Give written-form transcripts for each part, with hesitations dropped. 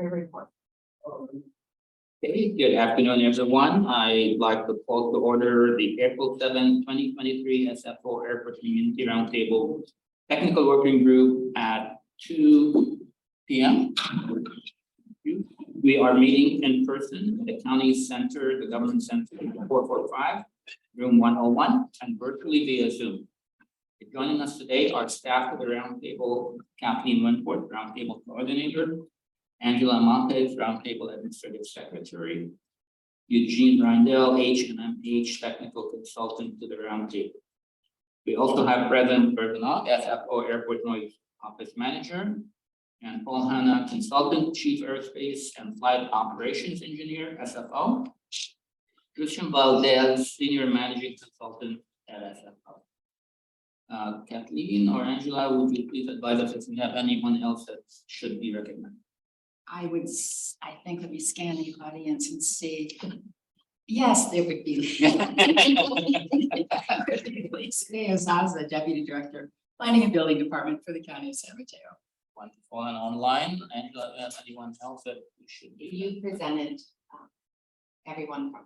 report. Okay, good afternoon, everyone. I'd like to call to order the April 7, 2023 SFO Airport Community Roundtable Technical Working Group at 2 p.m. We are meeting in person at the County Center, the Government Center, 445, room 101, and virtually via Zoom. Joining us today are staff of the Roundtable, Kathleen Wentworth, Roundtable Coordinator, Angela Montes, Roundtable Administrative Secretary, Eugene Rindell, H&MH Technical Consultant to the Roundtable. We also have President Berganoff, SFO Airport Noise Office Manager, and Paul Hanna, Consultant, Chief Aerospace and Flight Operations Engineer, SFO. Christian Valdez, Senior Managing Consultant at SFO. Kathleen or Angela, would you please advise us if we have anyone else that should be recognized? I think that we scan the audience and see. Yes, there would be. Leo Zaza, Deputy Director, Planning and Building Department for the County of San Mateo. Wonderful. And online, Angela, anyone else that we should be? You presented everyone from.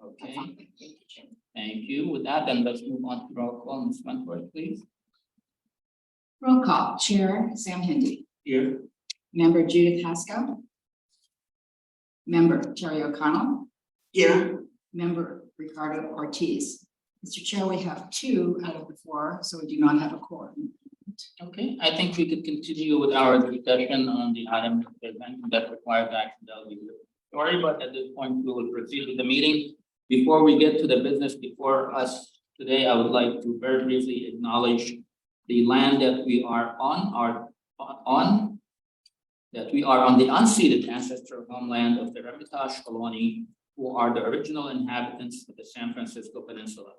Okay, thank you. With that, then let's move on to roll call. Ms. Wentworth, please. Roll call. Chair Sam Hindy. Here. Member Judith Haskell. Member Terry O'Connell. Here. Member Ricardo Ortiz. Mr. Chair, we have 2 out of the 4, so we do not have a quorum. Okay, I think we could continue with our discussion on the item that requires action. That'll be good. Sorry, but at this point, we will proceed with the meeting. Before we get to the business before us today, I would like to very briefly acknowledge the land that we are on, that we are on the unceded ancestral homeland of the Hermitage colony, who are the original inhabitants of the San Francisco Peninsula.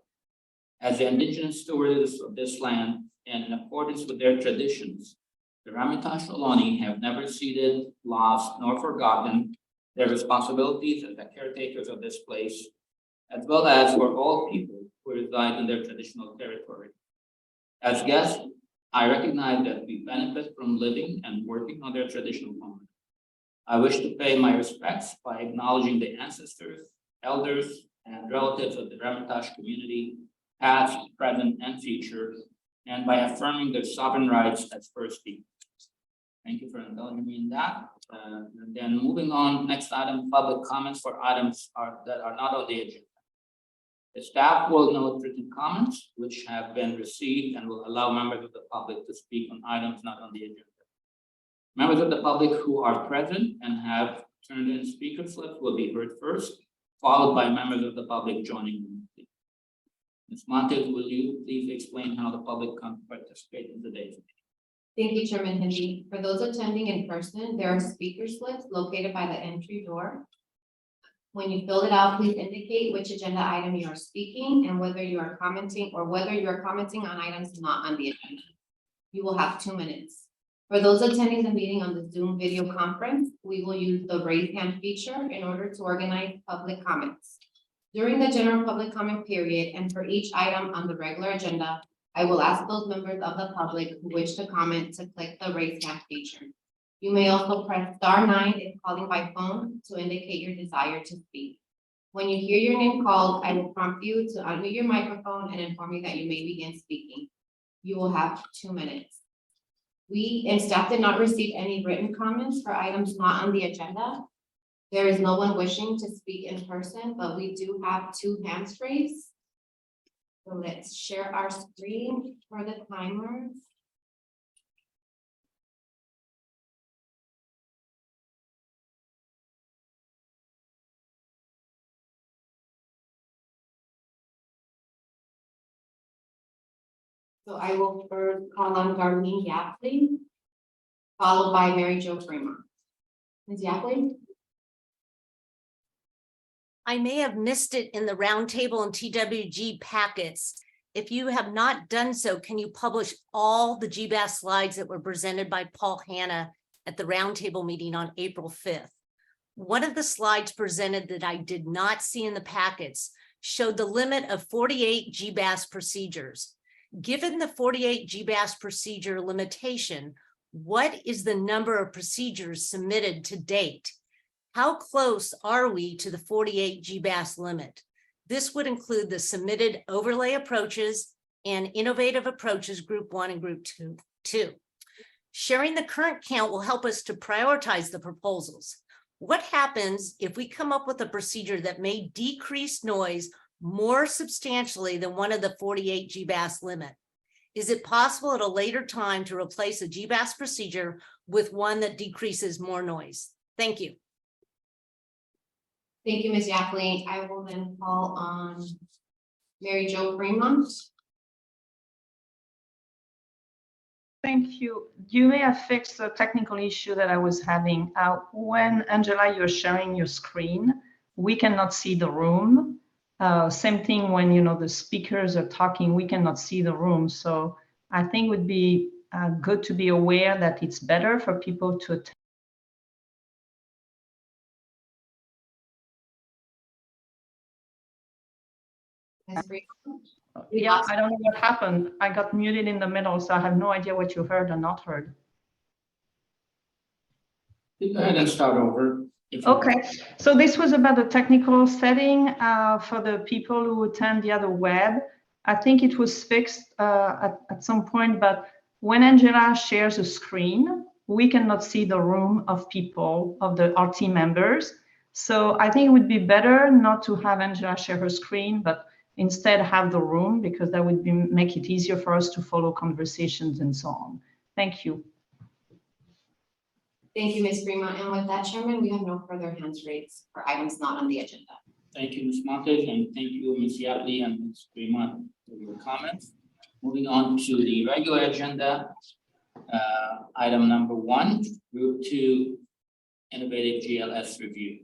As the indigenous stewards of this land, and in accordance with their traditions, the Hermitage colony have never ceded, lost, nor forgotten their responsibilities as the caretakers of this place, as well as for all people who reside in their traditional territory. As guests, I recognize that we benefit from living and working on their traditional homeland. I wish to pay my respects by acknowledging the ancestors, elders, and relatives of the Hermitage community, past, present, and future, and by affirming their sovereign rights as First Peoples. Thank you for indulging me in that. And then moving on, next item, public comments for items that are not on the agenda. The staff will note written comments which have been received and will allow members of the public to speak on items not on the agenda. Members of the public who are present and have turned in speaker slips will be heard first, followed by members of the public joining them. Ms. Montes, will you please explain how the public can participate in today's meeting? Thank you, Chairman Hindy. For those attending in person, there are speaker slips located by the entry door. When you fill it out, please indicate which agenda item you are speaking and whether you are commenting on items not on the agenda. You will have 2 minutes. For those attending the meeting on the Zoom video conference, we will use the raise hand feature in order to organize public comments. During the general public comment period and for each item on the regular agenda, I will ask those members of the public who wish to comment to click the raise hand feature. You may also press *9 if calling by phone to indicate your desire to speak. When you hear your name called, I will prompt you to unmute your microphone and inform you that you may begin speaking. You will have 2 minutes. We and staff did not receive any written comments for items not on the agenda. There is no one wishing to speak in person, but we do have 2 hands raised. So let's share our screen for the timer. So I will first call on Darlene Yapley, followed by Mary Jo Fremont. Ms. Yapley? I may have missed it in the Roundtable and TWG packets. If you have not done so, can you publish all the GBAS slides that were presented by Paul Hanna at the Roundtable meeting on April 5th? One of the slides presented that I did not see in the packets showed the limit of 48 GBAS procedures. Given the 48 GBAS procedure limitation, What is the number of procedures submitted to date? How close are we to the 48 GBAS limit? This would include the submitted overlay approaches and innovative approaches group 1 and group 2. Sharing the current count will help us to prioritize the proposals. What happens if we come up with a procedure that may decrease noise more substantially than one of the 48 GBAS limit? Is it possible at a later time to replace a GBAS procedure with one that decreases more noise? Thank you. Thank you, Ms. Yafley. I will then call on Mary Jo Fremont. Thank you. You may have fixed the technical issue that I was having. When, Angela, you're sharing your screen, we cannot see the room. Same thing when, the speakers are talking, we cannot see the room. So I think it would be good to be aware that it's better for people to attend. Ms. Fremont. Yeah, I don't know what happened. I got muted in the middle, so I have no idea what you heard or not heard. Go ahead and start over. Okay, so this was about the technical setting for the people who attend via the web. I think it was fixed at some point, but when Angela shares a screen, we cannot see the room of people, of our team members. So I think it would be better not to have Angela share her screen, but instead have the room, because that would make it easier for us to follow conversations and so on. Thank you. Thank you, Ms. Fremont. And with that, Chairman, we have no further hands raised for items not on the agenda. Thank you, Ms. Montes, and thank you, Ms. Yafley and Ms. Fremont for your comments. Moving on to the regular agenda, item number 1, Group 2, Innovative GLS Review.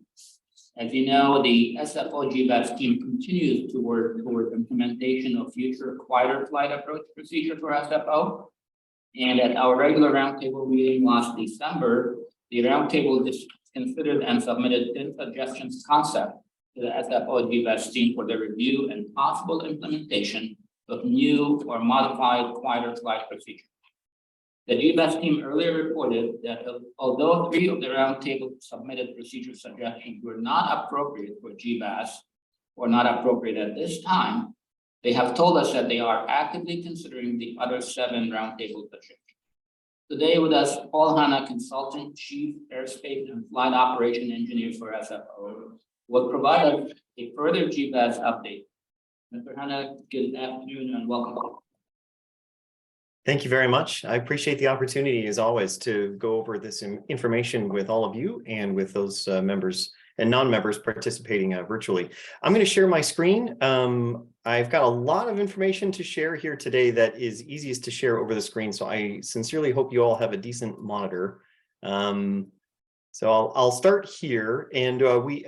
As you know, the SFO GBAS team continues to work toward implementation of future quieter flight approach procedure for SFO. And at our regular roundtable meeting last December, the roundtable considered and submitted 10 suggestions concept to the SFO GBAS team for the review and possible implementation of new or modified quieter flight procedure. The GBAS team earlier reported that although 3 of the roundtable submitted procedure suggestions were not appropriate for GBAS or not appropriate at this time, they have told us that they are actively considering the other 7 roundtable suggestions. Today with us, Paul Hanna, Consultant Chief Airspace and Flight Operation Engineer for SFO, will provide us a further GBAS update. Mr. Hanna, good afternoon and welcome. Thank you very much. I appreciate the opportunity, as always, to go over this information with all of you and with those members and non-members participating virtually. I'm going to share my screen. I've got a lot of information to share here today that is easiest to share over the screen, so I sincerely hope you all have a decent monitor. So I'll start here, and we,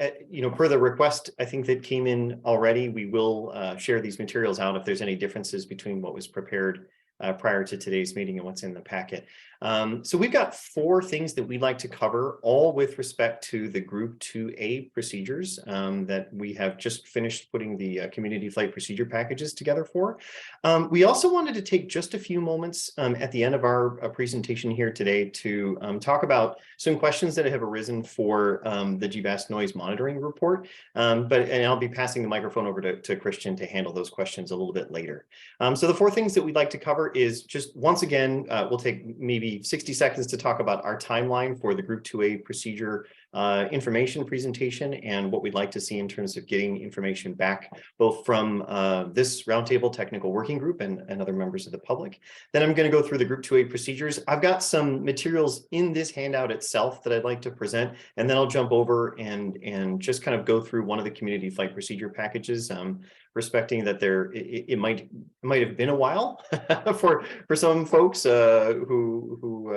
per the request, I think that came in already, we will share these materials out if there's any differences between what was prepared prior to today's meeting and what's in the packet. So we've got 4 things that we'd like to cover, all with respect to the Group 2A procedures that we have just finished putting the community flight procedure packages together for. We also wanted to take just a few moments at the end of our presentation here today to talk about some questions that have arisen for the GBAS noise monitoring report. And I'll be passing the microphone over to Christian to handle those questions a little bit later. So the 4 things that we'd like to cover is just, once again, we'll take maybe 60 seconds to talk about our timeline for the Group 2A procedure information presentation and what we'd like to see in terms of getting information back, both from this roundtable technical working group and other members of the public. Then I'm going to go through the Group 2A procedures. I've got some materials in this handout itself that I'd like to present, and then I'll jump over and just kind of go through one of the community flight procedure packages, respecting that it might have been a while for some folks who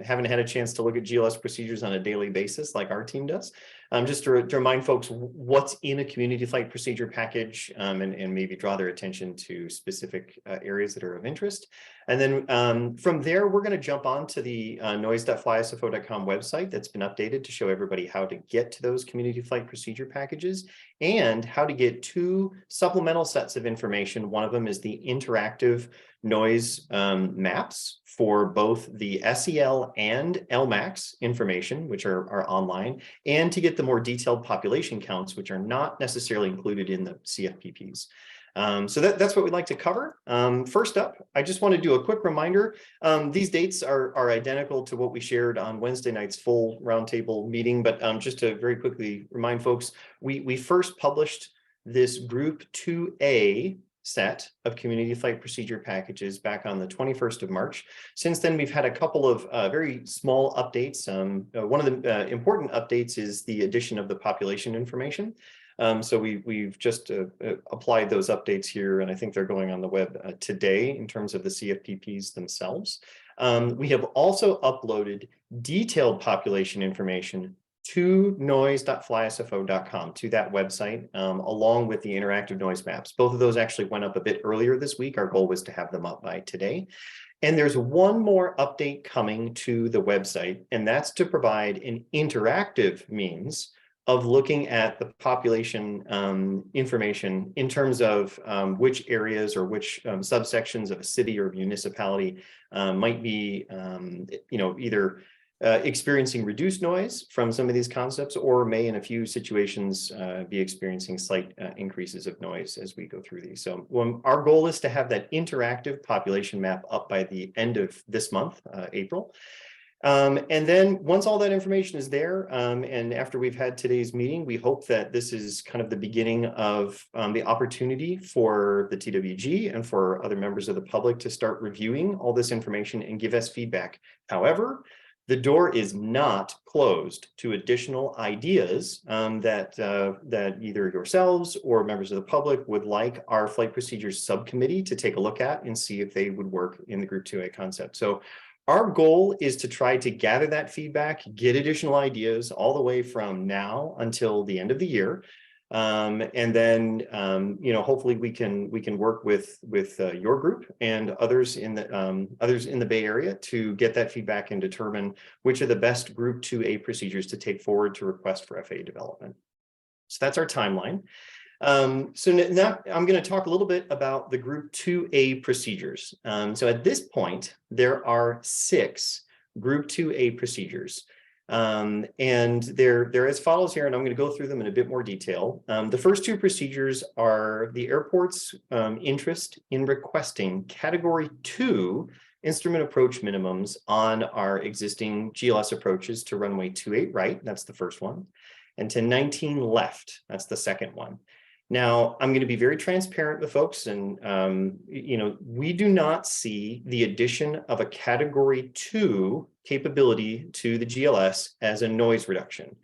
haven't had a chance to look at GLS procedures on a daily basis like our team does. Just to remind folks what's in a community flight procedure package, and maybe draw their attention to specific areas that are of interest. And then from there, we're going to jump on to the noise.flysfo.com website that's been updated to show everybody how to get to those community flight procedure packages and how to get 2 supplemental sets of information. One of them is the interactive noise maps for both the SEL and LMAX information, which are online, and to get the more detailed population counts, which are not necessarily included in the CFPPs. So that's what we'd like to cover. First up, I just want to do a quick reminder. These dates are identical to what we shared on Wednesday night's full roundtable meeting, but just to very quickly remind folks, we first published this Group 2A set of community flight procedure packages back on the 21st of March. Since then, we've had a couple of very small updates. One of the important updates is the addition of the population information. So we've just applied those updates here, and I think they're going on the web today in terms of the CFPPs themselves. We have also uploaded detailed population information to noise.flysfo.com, to that website, along with the interactive noise maps. Both of those actually went up a bit earlier this week. Our goal was to have them up by today. And there's one more update coming to the website, and that's to provide an interactive means of looking at the population information in terms of which areas or which subsections of a city or municipality might be, either experiencing reduced noise from some of these concepts, or may in a few situations be experiencing slight increases of noise as we go through these. So our goal is to have that interactive population map up by the end of this month, April. And then once all that information is there, and after we've had today's meeting, we hope that this is kind of the beginning of the opportunity for the TWG and for other members of the public to start reviewing all this information and give us feedback. However, the door is not closed to additional ideas that either yourselves or members of the public would like our flight procedures subcommittee to take a look at and see if they would work in the Group 2A concept. So our goal is to try to gather that feedback, get additional ideas all the way from now until the end of the year. And then, hopefully we can work with your group and others in the Bay Area to get that feedback and determine which are the best Group 2A procedures to take forward to request for FAA development. So that's our timeline. So now I'm going to talk a little bit about the Group 2A procedures. So at this point, there are 6 Group 2A procedures. And they're as follows here, and I'm going to go through them in a bit more detail. The first 2 procedures are the airport's interest in requesting Category 2 instrument approach minimums on our existing GLS approaches to runway 28 right, that's the first one, and to 19 left, that's the second one. Now, I'm going to be very transparent with folks, and we do not see the addition of a Category 2 capability to the GLS as a noise reduction.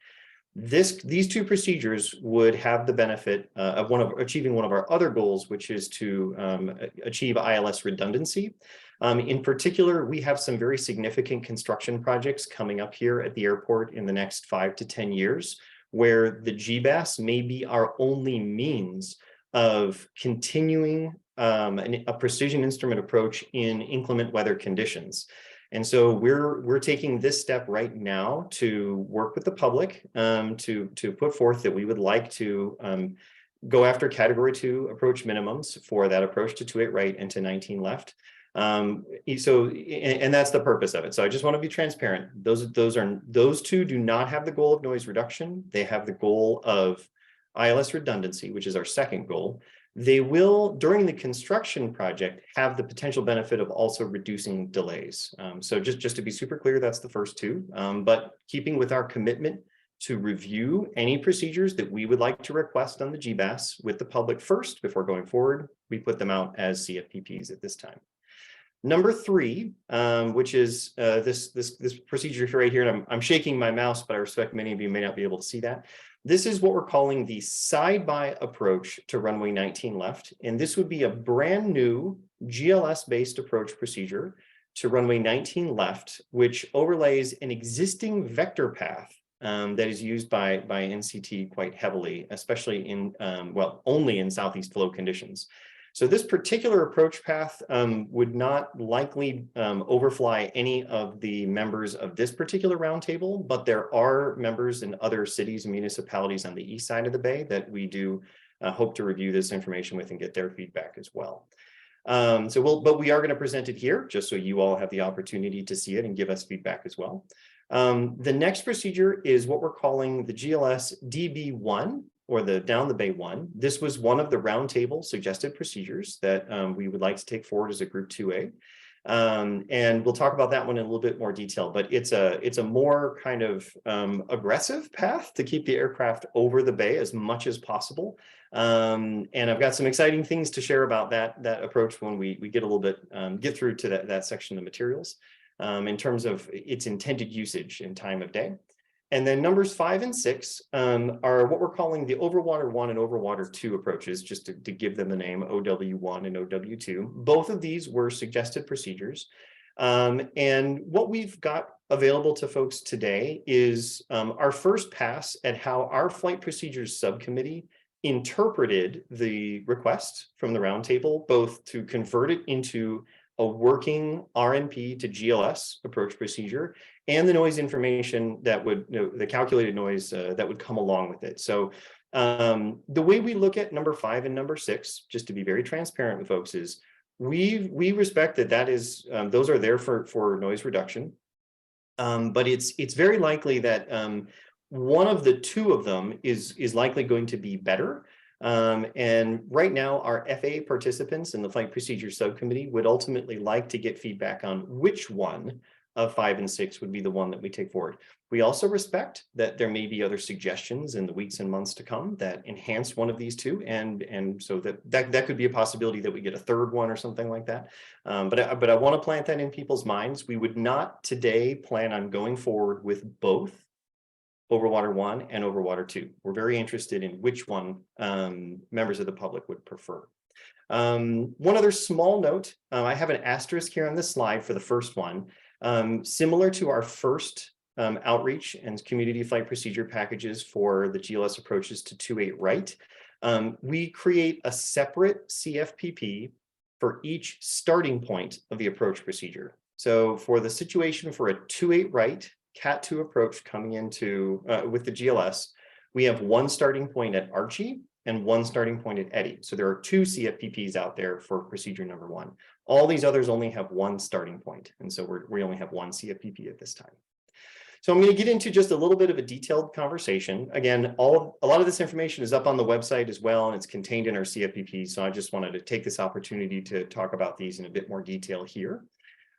These 2 procedures would have the benefit of achieving one of our other goals, which is to achieve ILS redundancy. In particular, we have some very significant construction projects coming up here at the airport in the next 5 to 10 years. Where the GBAS may be our only means of continuing a precision instrument approach in inclement weather conditions. And so we're taking this step right now to work with the public to put forth that we would like to go after Category 2 approach minimums for that approach to 28 right and to 19 left. And that's the purpose of it. So I just want to be transparent. Those 2 do not have the goal of noise reduction. They have the goal of ILS redundancy, which is our second goal. They will, during the construction project, have the potential benefit of also reducing delays. So just to be super clear, that's the first 2. But keeping with our commitment to review any procedures that we would like to request on the GBAS with the public first before going forward, we put them out as CFPPs at this time. Number 3, which is this procedure here right here, and I'm shaking my mouse, but I respect many of you may not be able to see that. This is what we're calling the side-by approach to runway 19 left, and this would be a brand new GLS-based approach procedure to runway 19 left, which overlays an existing vector path that is used by NCT quite heavily, especially in, well, only in southeast flow conditions. So this particular approach path would not likely overfly any of the members of this particular roundtable, but there are members in other cities and municipalities on the east side of the bay that we do hope to review this information with and get their feedback as well. But we are going to present it here just so you all have the opportunity to see it and give us feedback as well. The next procedure is what we're calling the GLS DB1, or the Down the Bay one. This was one of the roundtable suggested procedures that we would like to take forward as a group 2A. And we'll talk about that one in a little bit more detail, but it's a more kind of aggressive path to keep the aircraft over the bay as much as possible. And I've got some exciting things to share about that approach when we get a little bit, get through to that section of materials in terms of its intended usage and time of day. And then numbers 5 and 6 are what we're calling the Overwater 1 and Overwater 2 approaches, just to give them the name OW1 and OW2. Both of these were suggested procedures. And what we've got available to folks today is our first pass at how our flight procedures subcommittee interpreted the request from the roundtable, both to convert it into a working RNP to GLS approach procedure, and the noise information that would, the calculated noise that would come along with it. So the way we look at number 5 and number 6, just to be very transparent with folks, is we respect that is those are there for noise reduction, but it's very likely that one of the two of them is likely going to be better. And right now, our FAA participants in the Flight Procedure Subcommittee would ultimately like to get feedback on which one of 5 and 6 would be the one that we take forward. We also respect that there may be other suggestions in the weeks and months to come that enhance one of these two, and so that could be a possibility that we get a third one or something like that. But I want to plant that in people's minds. We would not today plan on going forward with both Overwater 1 and Overwater 2. We're very interested in which one members of the public would prefer. One other small note, I have an asterisk here on this slide for the first one. Similar to our first outreach and community flight procedure packages for the GLS approaches to 2.8 right, we create a separate CFPP for each starting point of the approach procedure. So for the situation for a 2.8 right Cat 2 approach coming into with the GLS, we have one starting point at Archie and one starting point at Eddy. So there are 2 CFPPs out there for procedure number 1. All these others only have one starting point. And so we only have one CFPP at this time. So I'm going to get into just a little bit of a detailed conversation. Again, a lot of this information is up on the website as well, and it's contained in our CFPP. So I just wanted to take this opportunity to talk about these in a bit more detail here.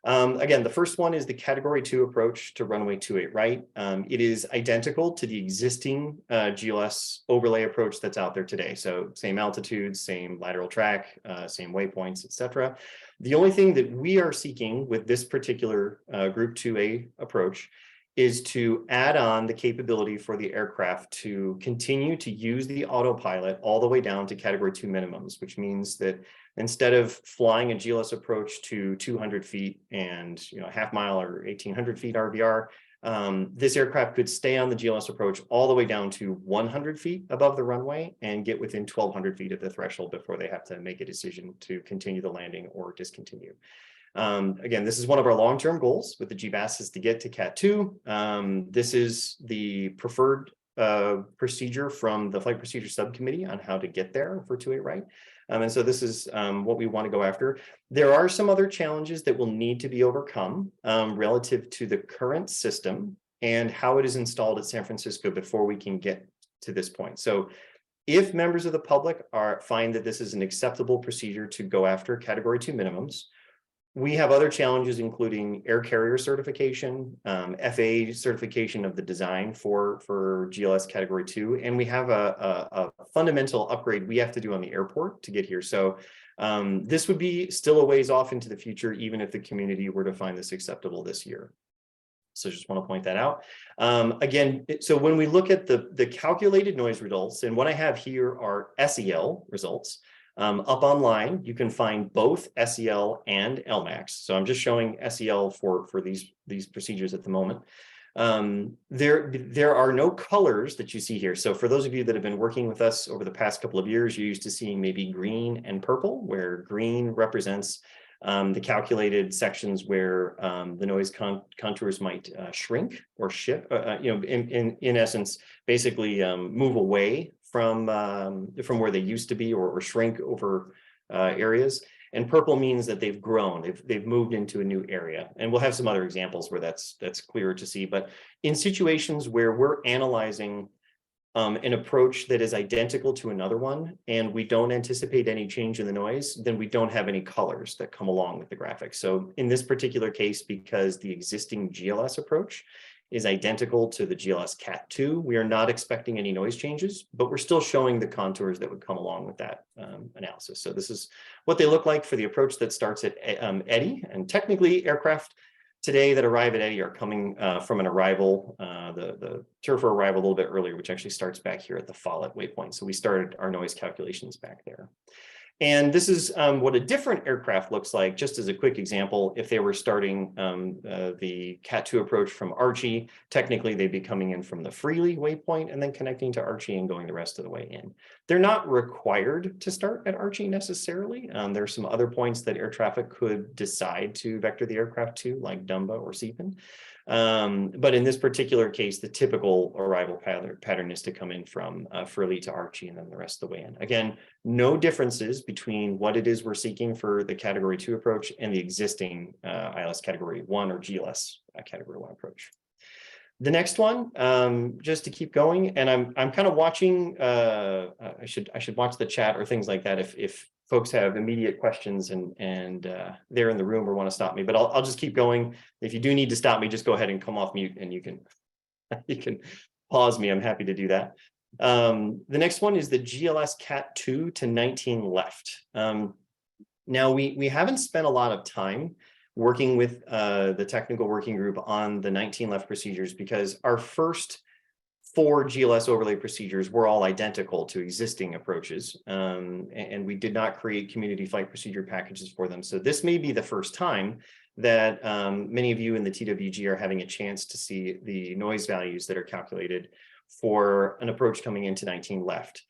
Again, the first one is the Category 2 approach to runway 2.8 right. It is identical to the existing GLS overlay approach that's out there today. So same altitudes, same lateral track, same waypoints, etc. The only thing that we are seeking with this particular Group 2A approach is to add on the capability for the aircraft to continue to use the autopilot all the way down to Category 2 minimums, which means that instead of flying a GLS approach to 200 feet and half mile or 1,800 feet RVR, this aircraft could stay on the GLS approach all the way down to 100 feet above the runway and get within 1,200 feet of the threshold before they have to make a decision to continue the landing or discontinue. Again, this is one of our long-term goals with the GBAS is to get to Cat 2. This is the preferred procedure from the Flight Procedure Subcommittee on how to get there for 2.8 right. And so this is what we want to go after. There are some other challenges that will need to be overcome relative to the current system and how it is installed at San Francisco before we can get to this point. So if members of the public find that this is an acceptable procedure to go after Category 2 minimums, we have other challenges, including air carrier certification, FAA certification of the design for GLS Category 2, and we have a fundamental upgrade we have to do on the airport to get here. So this would be still a ways off into the future, even if the community were to find this acceptable this year. So just want to point that out. Again, so when we look at the calculated noise results, and what I have here are SEL results. Up online, you can find both SEL and LMAX. So I'm just showing SEL for these procedures at the moment. There are no colors that you see here. So for those of you that have been working with us over the past couple of years, you're used to seeing maybe green and purple, where green represents the calculated sections where the noise contours might shrink or shift, in essence, basically move away from where they used to be, or shrink over areas. And purple means that they've grown, they've moved into a new area. And we'll have some other examples where that's clearer to see. But in situations where we're analyzing an approach that is identical to another one, and we don't anticipate any change in the noise, then we don't have any colors that come along with the graphics. So in this particular case, because the existing GLS approach is identical to the GLS Cat2, we are not expecting any noise changes, but we're still showing the contours that would come along with that analysis. So this is what they look like for the approach that starts at Eddy. And technically, aircraft today that arrive at Eddy are coming from an arrival, the turf arrival a little bit earlier, which actually starts back here at the Follett waypoint. So we started our noise calculations back there. And this is what a different aircraft looks like, just as a quick example. If they were starting the Cat2 approach from Archie, technically they'd be coming in from the Freely waypoint and then connecting to Archie and going the rest of the way in. They're not required to start at Archie necessarily. There are some other points that air traffic could decide to vector the aircraft to, like Dumba or Seapen. But in this particular case, the typical arrival pattern is to come in from Freely to Archie and then the rest of the way in. Again, no differences between what it is we're seeking for the Category 2 approach and the existing ILS Category 1 or GLS Category 1 approach. The next one, just to keep going, and I'm kind of watching. I should watch the chat or things like that if folks have immediate questions and they're in the room or want to stop me. But I'll just keep going. If you do need to stop me, just go ahead and come off mute and you can pause me. I'm happy to do that. The next one is the GLS Cat2 to 19 left. Now we haven't spent a lot of time working with the technical working group on the 19 left procedures because our first 4 GLS overlay procedures were all identical to existing approaches, and we did not create community flight procedure packages for them. So this may be the first time that many of you in the TWG are having a chance to see the noise values that are calculated for an approach coming into 19 left.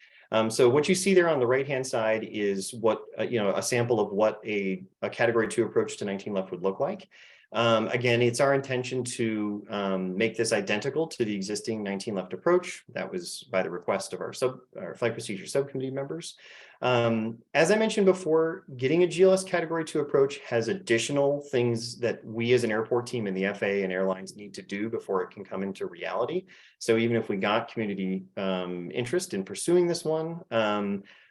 So what you see there on the right-hand side is what, a sample of what a Category 2 approach to 19 left would look like. Again, it's our intention to make this identical to the existing 19 left approach. That was by the request of our flight procedure subcommittee members. As I mentioned before, getting a GLS Category 2 approach has additional things that we as an airport team and the FAA and airlines need to do before it can come into reality. So even if we got community interest in pursuing this one,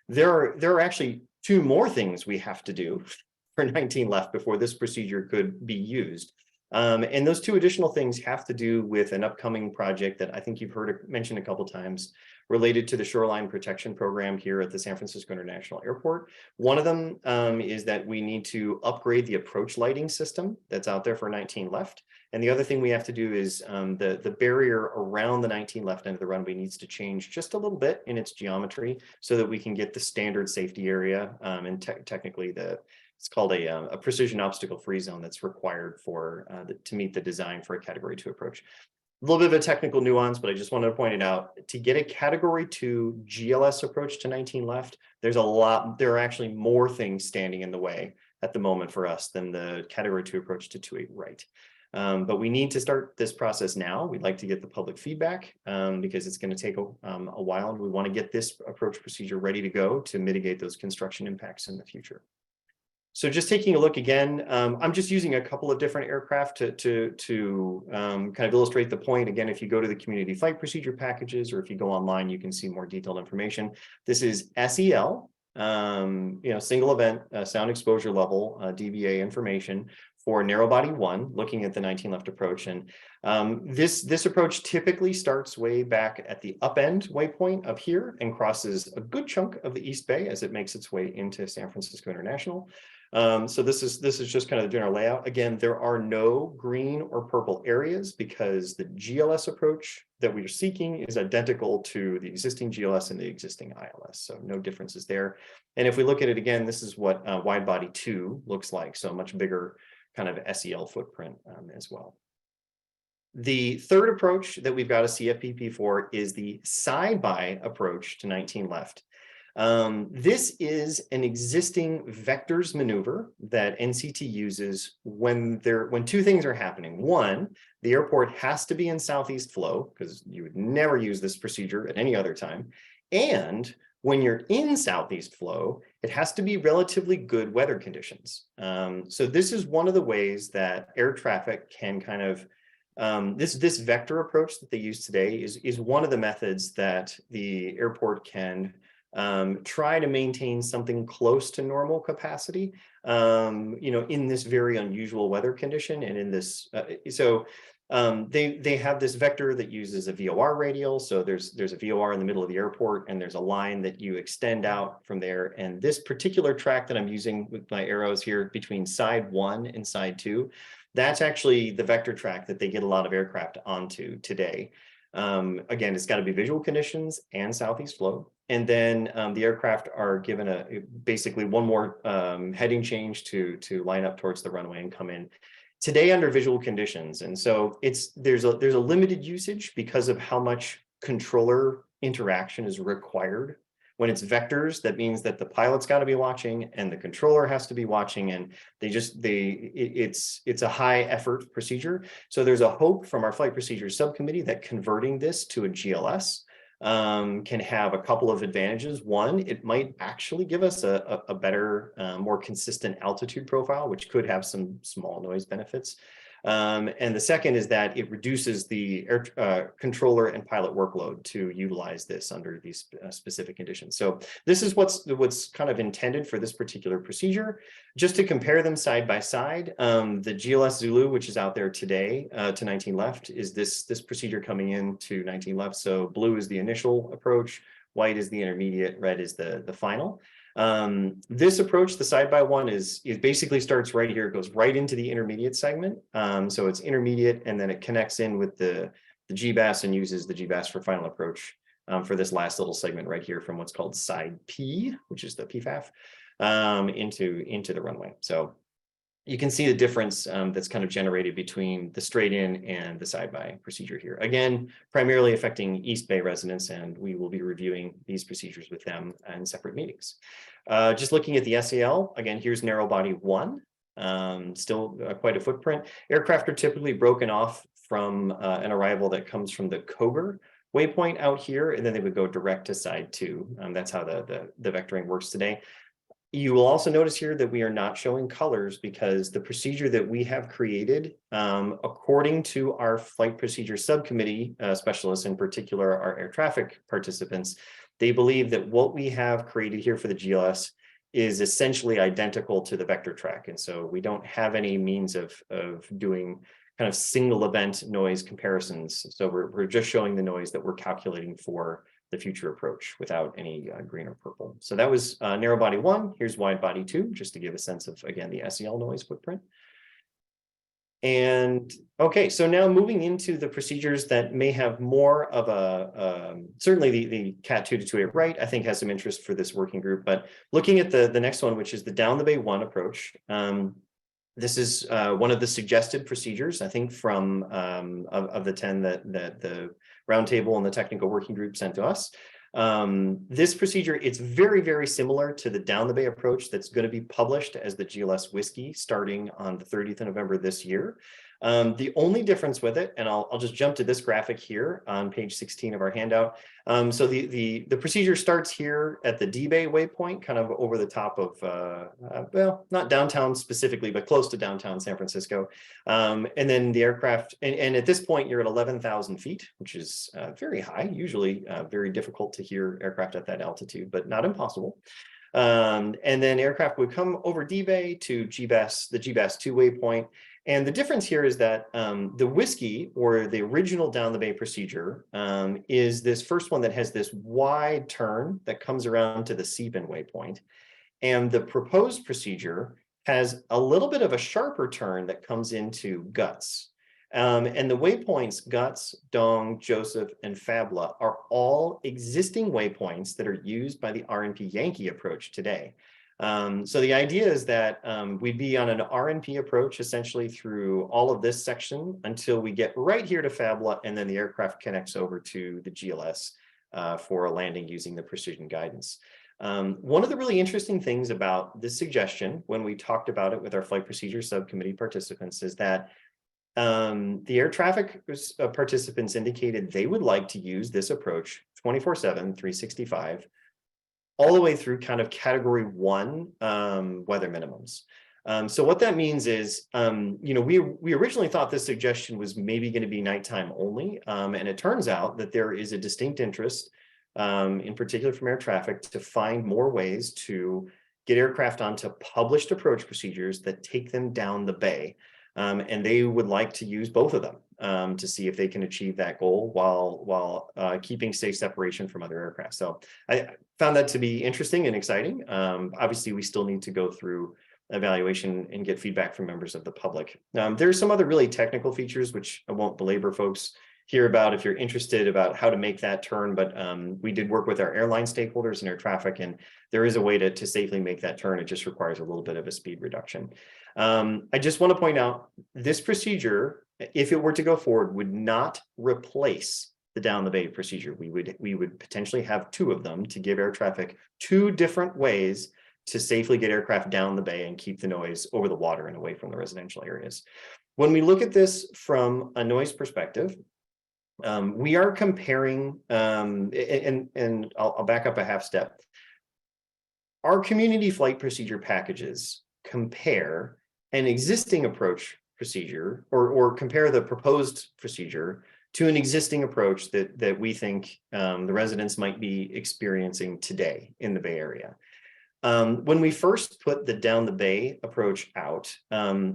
there are actually 2 more things we have to do for 19 left before this procedure could be used. And those 2 additional things have to do with an upcoming project that I think you've heard it mentioned a couple times related to the shoreline protection program here at the San Francisco International Airport. One of them is that we need to upgrade the approach lighting system that's out there for 19 left. And the other thing we have to do is the barrier around the 19 left end of the runway needs to change just a little bit in its geometry so that we can get the standard safety area and technically it's called a precision obstacle free zone that's required for to meet the design for a Category 2 approach. A little bit of a technical nuance, but I just wanted to point it out. To get a Category 2 GLS approach to 19 left, there are actually more things standing in the way at the moment for us than the Category 2 approach to 28 right. But we need to start this process now. We'd like to get the public feedback because it's going to take a while, and we want to get this approach procedure ready to go to mitigate those construction impacts in the future. So just taking a look again, I'm just using a couple of different aircraft to kind of illustrate the point. Again, if you go to the community flight procedure packages, or if you go online, you can see more detailed information. This is SEL, single event sound exposure level DBA information for narrow body 1, looking at the 19 left approach. And this approach typically starts way back at the upend waypoint up here and crosses a good chunk of the East Bay as it makes its way into San Francisco International. So this is just kind of the general layout. Again, there are no green or purple areas because the GLS approach that we are seeking is identical to the existing GLS and the existing ILS. So no differences there. And if we look at it again, this is what wide body 2 looks like. So a much bigger kind of SEL footprint as well. The third approach that we've got a CFPP for is the side-by approach to 19 left. This is an existing vectors maneuver that NCT uses when two things are happening. One, the airport has to be in southeast flow, because you would never use this procedure at any other time. And when you're in southeast flow, it has to be relatively good weather conditions. So this is one of the ways that air traffic can kind of this vector approach that they use today is one of the methods that the airport can try to maintain something close to normal capacity, in this very unusual weather condition. And in this, they have this vector that uses a VOR radial. So there's a VOR in the middle of the airport, and there's a line that you extend out from there. And this particular track that I'm using with my arrows here between side 1 and side 2, that's actually the vector track that they get a lot of aircraft onto today. Again, it's got to be visual conditions and southeast flow. And then the aircraft are given basically one more heading change to line up towards the runway and come in today under visual conditions. And so there's a limited usage because of how much controller interaction is required. When it's vectors, that means that the pilot's got to be watching and the controller has to be watching, and it's a high effort procedure. So there's a hope from our flight procedures subcommittee that converting this to a GLS can have a couple of advantages. One, it might actually give us a better, more consistent altitude profile, which could have some small noise benefits. And the second is that it reduces the air controller and pilot workload to utilize this under these specific conditions. So this is what's kind of intended for this particular procedure. Just to compare them side by side, the GLS Zulu, which is out there today to 19 left, is this procedure coming in to 19 left. So blue is the initial approach, white is the intermediate, red is the final. This approach, the side by one, it basically starts right here. It goes right into the intermediate segment. So it's intermediate, and then it connects in with the GBAS and uses the GBAS for final approach for this last little segment right here from what's called side P, which is the PFAF, into the runway. So you can see the difference that's kind of generated between the straight in and the side by procedure here. Again, primarily affecting East Bay residents, and we will be reviewing these procedures with them in separate meetings. Just looking at the SAL, again, here's narrow body 1, still quite a footprint. Aircraft are typically broken off from an arrival that comes from the Koger waypoint out here, and then they would go direct to side 2. That's how the vectoring works today. You will also notice here that we are not showing colors because the procedure that we have created, according to our flight procedure subcommittee specialists, in particular our air traffic participants, they believe that what we have created here for the GLS is essentially identical to the vector track. And so we don't have any means of doing kind of single event noise comparisons. So we're just showing the noise that we're calculating for the future approach without any green or purple. So that was narrow body 1. Here's wide body 2, just to give a sense of, again, the SEL noise footprint. And okay, so now moving into the procedures that may have more of certainly the CAT 2-228 right, I think has some interest for this working group, but looking at the next one, which is the down the bay 1 approach. This is one of the suggested procedures, I think, from of the 10 that the Roundtable and the technical working group sent to us. This procedure, it's very, very similar to the down the bay approach that's going to be published as the GLS Whiskey starting on the 30th of November this year. The only difference with it, and I'll just jump to this graphic here on page 16 of our handout. So the procedure starts here at the D-Bay waypoint, kind of over the top of, well, not downtown specifically, but close to downtown San Francisco. And then the aircraft, and at this point, you're at 11,000 feet, which is very high, usually very difficult to hear aircraft at that altitude, but not impossible. And then aircraft would come over D-Bay to GBAS, the GBAS 2 waypoint. And the difference here is that the Whiskey, or the original down the bay procedure, is this first one that has this wide turn that comes around to the Seaben waypoint. And the proposed procedure has a little bit of a sharper turn that comes into Guts. And the waypoints, Guts, Dong, Joseph, and Fabula, are all existing waypoints that are used by the RNP Yankee approach today. So the idea is that we'd be on an RNP approach essentially through all of this section until we get right here to FABLA, and then the aircraft connects over to the GLS for a landing using the precision guidance. One of the really interesting things about this suggestion, when we talked about it with our flight procedure subcommittee participants, is that the air traffic participants indicated they would like to use this approach 24/7, 365, all the way through kind of category 1 weather minimums. So what that means is, we originally thought this suggestion was maybe going to be nighttime only. And it turns out that there is a distinct interest, in particular from air traffic, to find more ways to get aircraft onto published approach procedures that take them down the bay. And they would like to use both of them to see if they can achieve that goal while keeping safe separation from other aircraft. So I found that to be interesting and exciting. Obviously, we still need to go through evaluation and get feedback from members of the public. There's some other really technical features, which I won't belabor folks here about if you're interested about how to make that turn, but we did work with our airline stakeholders and air traffic, and there is a way to safely make that turn. It just requires a little bit of a speed reduction. I just want to point out this procedure, if it were to go forward, would not replace the down the bay procedure. We would potentially have 2 of them to give air traffic 2 different ways to safely get aircraft down the bay and keep the noise over the water and away from the residential areas. When we look at this from a noise perspective, we are comparing, and I'll back up a half step. Our community flight procedure packages compare an existing approach procedure or compare the proposed procedure to an existing approach that we think the residents might be experiencing today in the Bay Area. When we first put the down the bay approach out,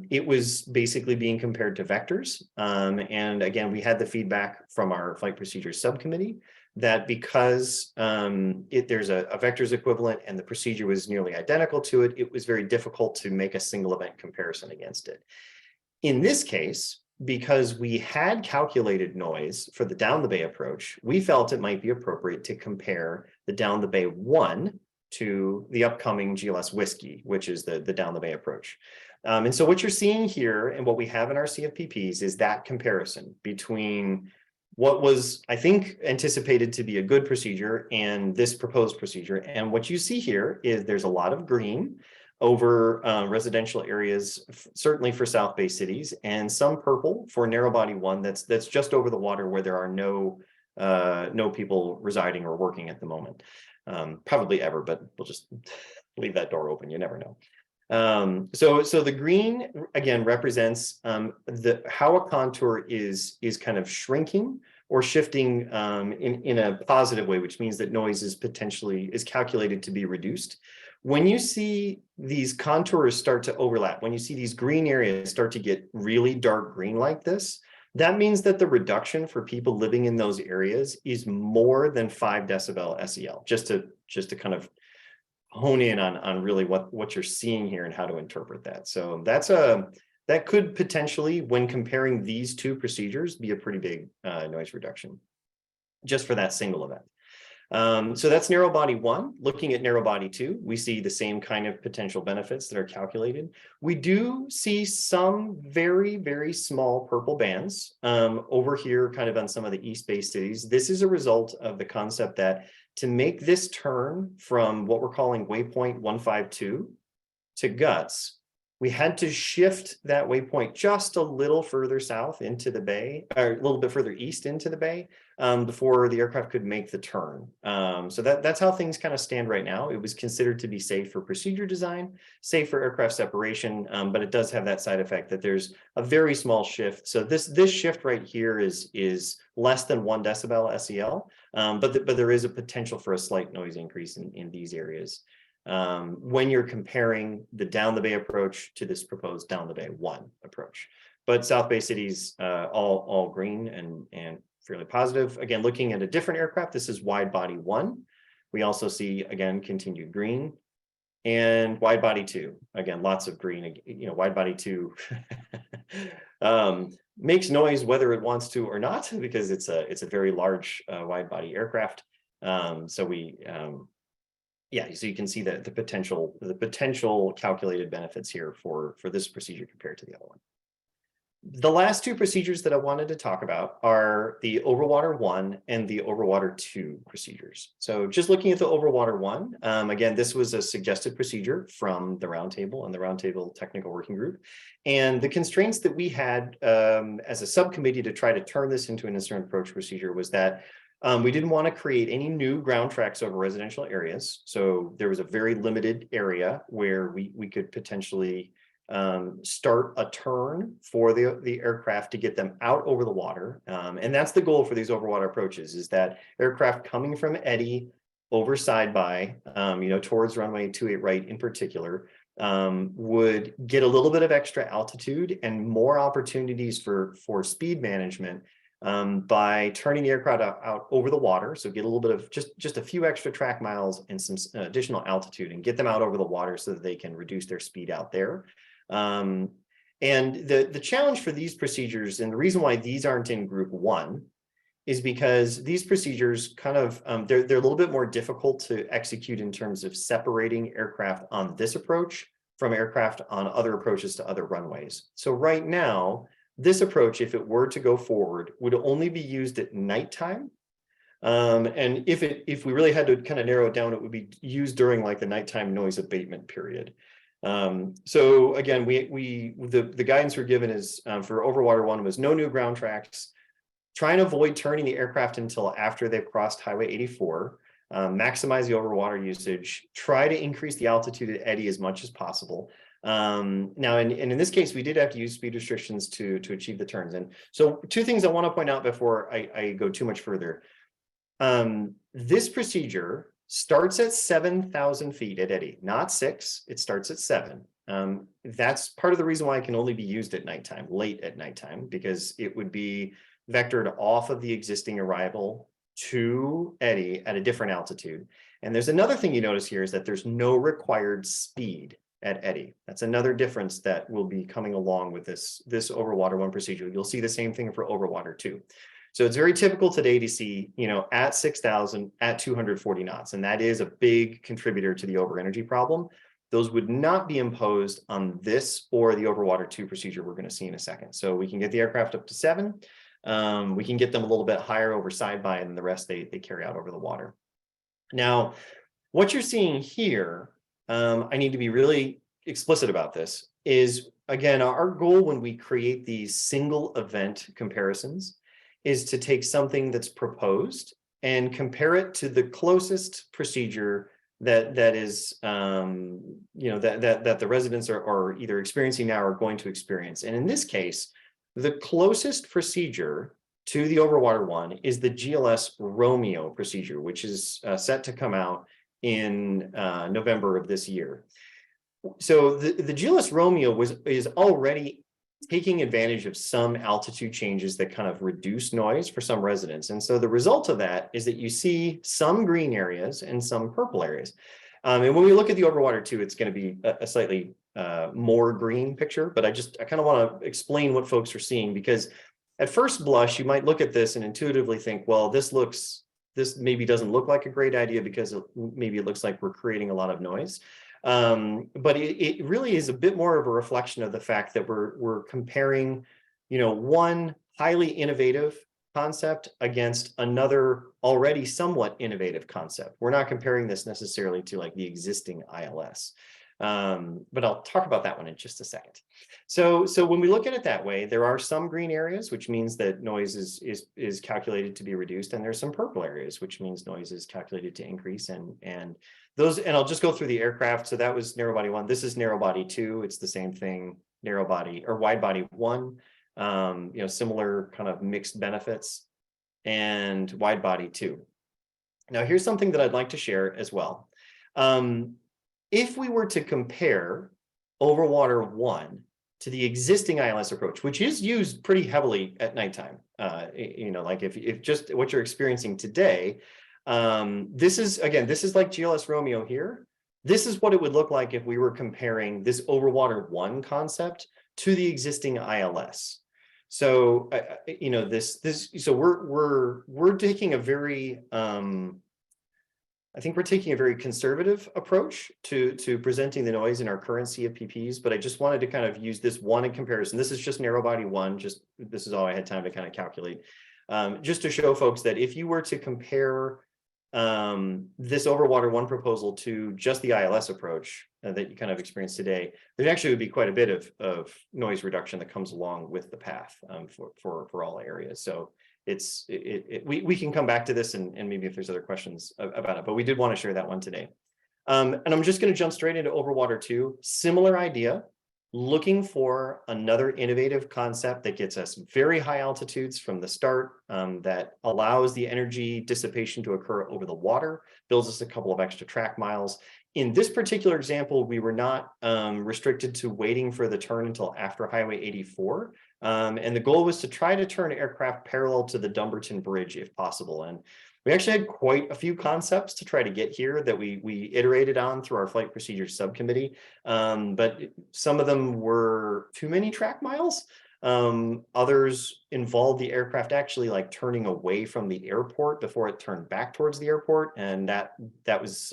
it was basically being compared to vectors. And again, we had the feedback from our flight procedures subcommittee that because there's a vectors equivalent and the procedure was nearly identical to it, it was very difficult to make a single event comparison against it. In this case, because we had calculated noise for the down the bay approach, we felt it might be appropriate to compare the down the bay 1 to the upcoming GLS Whiskey, which is the down the bay approach. And so what you're seeing here and what we have in our CFPPs is that comparison between what was, I think, anticipated to be a good procedure and this proposed procedure. And what you see here is there's a lot of green over residential areas, certainly for South Bay cities, and some purple for narrow body 1 that's just over the water where there are no people residing or working at the moment. Probably ever, but we'll just leave that door open. You never know. So the green again represents how a contour is kind of shrinking or shifting in a positive way, which means that noise is calculated to be reduced. When you see these contours start to overlap, when you see these green areas start to get really dark green like this, that means that the reduction for people living in those areas is more than 5 decibel SEL, just to kind of hone in on really what you're seeing here and how to interpret that. So that could potentially, when comparing these 2 procedures, be a pretty big noise reduction just for that single event. So that's narrow body 1. Looking at narrow body 2, we see the same kind of potential benefits that are calculated. We do see some very, very small purple bands over here kind of on some of the East Bay cities. This is a result of the concept that to make this turn from what we're calling waypoint 152 to guts, we had to shift that waypoint just a little further south into the bay, or a little bit further east into the bay, before the aircraft could make the turn. So that's how things kind of stand right now. It was considered to be safe for procedure design, safe for aircraft separation, but it does have that side effect that there's a very small shift. So this shift right here is less than 1 decibel SEL, but there is a potential for a slight noise increase in these areas. When you're comparing the down the bay approach to this proposed down the bay 1 approach. But South Bay cities all green and fairly positive. Again, looking at a different aircraft, this is wide body 1. We also see, again, continued green. And wide body 2, again, lots of green. Wide body 2 makes noise whether it wants to or not, because it's a very large wide body aircraft. So we yeah, so you can see the potential calculated benefits here for this procedure compared to the other one. The last two procedures that I wanted to talk about are the Overwater 1 and the Overwater 2 procedures. So just looking at the Overwater 1, again, this was a suggested procedure from the Roundtable and the Roundtable Technical Working Group. And the constraints that we had as a subcommittee to try to turn this into an incident approach procedure was that we didn't want to create any new ground tracks over residential areas. So there was a very limited area where we could potentially start a turn for the aircraft to get them out over the water. And that's the goal for these overwater approaches, is that aircraft coming from Eddy over side by, towards runway 28 right in particular, would get a little bit of extra altitude and more opportunities for speed management by turning the aircraft out over the water. So get a little bit of just a few extra track miles and some additional altitude and get them out over the water so that they can reduce their speed out there. And the challenge for these procedures, and the reason why these aren't in group 1, is because these procedures kind of, they're a little bit more difficult to execute in terms of separating aircraft on this approach from aircraft on other approaches to other runways. So right now, this approach, if it were to go forward, would only be used at nighttime. And if we really had to kind of narrow it down, it would be used during like the nighttime noise abatement period. So again, the guidance we're given is for Overwater 1 was no new ground tracks, try and avoid turning the aircraft until after they've crossed Highway 84, maximize the overwater usage, try to increase the altitude at Eddy as much as possible. Now, and in this case, we did have to use speed restrictions to achieve the turns. And so two things I want to point out before I go too much further. This procedure starts at 7,000 feet at Eddy, not 6, it starts at 7. That's part of the reason why it can only be used at nighttime, late at nighttime, because it would be vectored off of the existing arrival to Eddy at a different altitude. And there's another thing you notice here is that there's no required speed at Eddy. That's another difference that will be coming along with this Overwater 1 procedure. You'll see the same thing for Overwater 2. So it's very typical today to see, at 6,000 at 240 knots, and that is a big contributor to the overenergy problem. Those would not be imposed on this or the Overwater 2 procedure we're going to see in a second. So we can get the aircraft up to 7. We can get them a little bit higher over side by, and the rest they carry out over the water. Now, what you're seeing here, I need to be really explicit about this, is again, our goal when we create these single event comparisons is to take something that's proposed and compare it to the closest procedure that is that the residents are either experiencing now or going to experience. And in this case, the closest procedure to the Overwater 1 is the GLS Romeo procedure, which is set to come out in November of this year. So the GLS Romeo is already taking advantage of some altitude changes that kind of reduce noise for some residents. And so the result of that is that you see some green areas and some purple areas. And when we look at the Overwater 2, it's going to be a slightly more green picture, but I kind of want to explain what folks are seeing, because at first blush, you might look at this and intuitively think, well, this maybe doesn't look like a great idea because maybe it looks like we're creating a lot of noise. But it really is a bit more of a reflection of the fact that we're comparing, one highly innovative concept against another already somewhat innovative concept. We're not comparing this necessarily to like the existing ILS. But I'll talk about that one in just a second. So when we look at it that way, there are some green areas, which means that noise is calculated to be reduced, and there's some purple areas, which means noise is calculated to increase. And I'll just go through the aircraft. So that was narrow body 1. This is narrow body 2. It's the same thing, narrow body or wide body 1. Similar kind of mixed benefits, and wide body 2. Now here's something that I'd like to share as well. If we were to compare Overwater 1 to the existing ILS approach, which is used pretty heavily at nighttime, like if just what you're experiencing today, this is like GLS Romeo here. This is what it would look like if we were comparing this Overwater 1 concept to the existing ILS. So, so we're taking a very I think we're taking a very conservative approach to presenting the noise in our current CFPPs, but I just wanted to kind of use this one in comparison. This is just narrow body one, just this is all I had time to kind of calculate. Just to show folks that if you were to compare this Overwater 1 proposal to just the ILS approach that you kind of experienced today, there actually would be quite a bit of noise reduction that comes along with the path for all areas. So we can come back to this and maybe if there's other questions about it, but we did want to share that one today. And I'm just going to jump straight into Overwater 2. Similar idea, looking for another innovative concept that gets us very high altitudes from the start, that allows the energy dissipation to occur over the water, builds us a couple of extra track miles. In this particular example, we were not restricted to waiting for the turn until after Highway 84. And the goal was to try to turn aircraft parallel to the Dumbarton Bridge if possible. And we actually had quite a few concepts to try to get here that we iterated on through our flight procedures subcommittee. But some of them were too many track miles. Others involved the aircraft actually like turning away from the airport before it turned back towards the airport. And that was,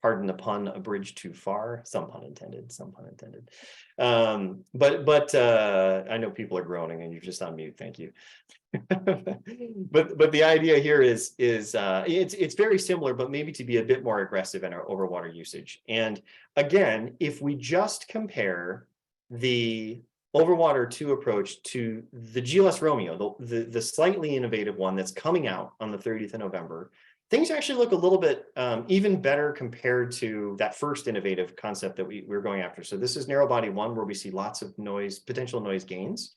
pardon the pun, a bridge too far. Some pun intended, some pun intended. But I know people are groaning and you're just on mute. Thank you. but the idea here is it's very similar, but maybe to be a bit more aggressive in our overwater usage. And again, if we just compare the Overwater 2 approach to the GLS Romeo, the slightly innovative one that's coming out on the 30th of November, things actually look a little bit even better compared to that first innovative concept that we're going after. So this is narrow body 1, where we see lots of noise, potential noise gains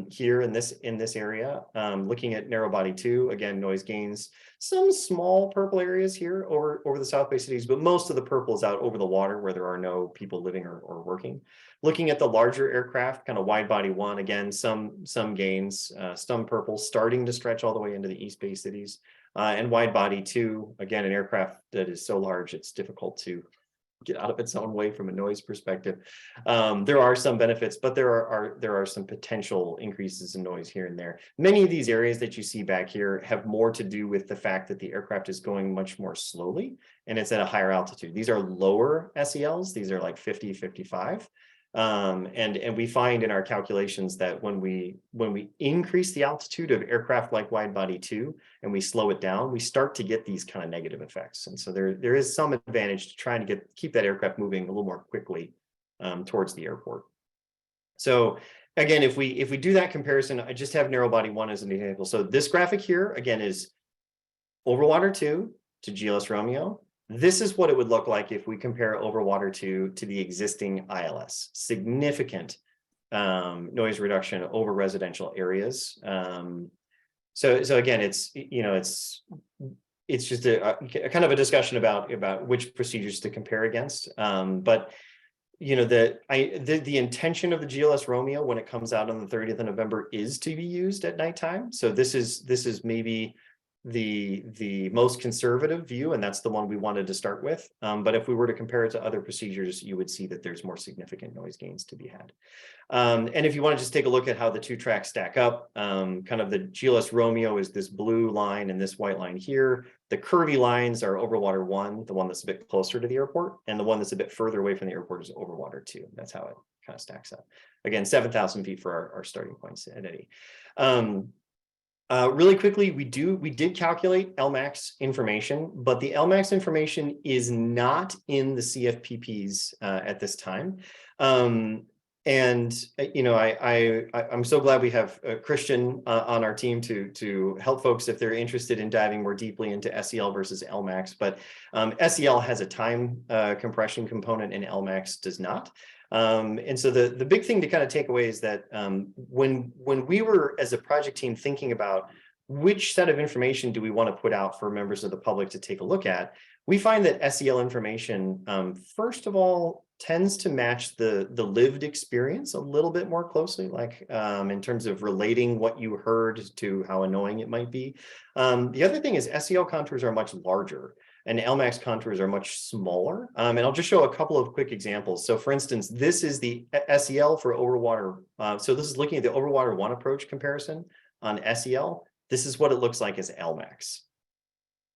here in this area. Looking at narrow body 2, again, noise gains, some small purple areas here over the South Bay cities, but most of the purple is out over the water where there are no people living or working. Looking at the larger aircraft, kind of wide body 1, again, some gains, some purple starting to stretch all the way into the East Bay cities. And wide body 2, again, an aircraft that is so large, it's difficult to get out of its own way from a noise perspective. There are some benefits, but there are some potential increases in noise here and there. Many of these areas that you see back here have more to do with the fact that the aircraft is going much more slowly and it's at a higher altitude. These are lower SELs. These are like 50, 55. And we find in our calculations that when we increase the altitude of aircraft like wide body 2 and we slow it down, we start to get these kind of negative effects. And so there is some advantage to trying to keep that aircraft moving a little more quickly towards the airport. So again, if we do that comparison, I just have narrow body 1 as an example. So this graphic here again is Overwater 2 to GLS Romeo. This is what it would look like if we compare Overwater 2 to the existing ILS. Significant noise reduction over residential areas. So again, it's just a kind of a discussion about which procedures to compare against. But the intention of the GLS Romeo when it comes out on the 30th of November is to be used at nighttime. So this is maybe the most conservative view, and that's the one we wanted to start with. But if we were to compare it to other procedures, you would see that there's more significant noise gains to be had. And if you want to just take a look at how the two tracks stack up, kind of the GLS Romeo is this blue line and this white line here. The curvy lines are Overwater 1, the one that's a bit closer to the airport, and the one that's a bit further away from the airport is Overwater 2. That's how it kind of stacks up. Again, 7,000 feet for our starting points at Eddie. Really quickly, we did calculate LMAX information, but the LMAX information is not in the CFPPs at this time. I'm so glad we have Christian on our team to help folks if they're interested in diving more deeply into SEL versus LMAX. But SEL has a time compression component and LMAX does not. And so the big thing to kind of take away is that when we were as a project team thinking about which set of information do we want to put out for members of the public to take a look at, we find that SEL information, first of all, tends to match the lived experience a little bit more closely, like in terms of relating what you heard to how annoying it might be. The other thing is SEL contours are much larger and LMAX contours are much smaller. And I'll just show a couple of quick examples. So for instance, this is the SEL for Overwater. So this is looking at the Overwater 1 approach comparison on SEL. This is what it looks like as LMAX.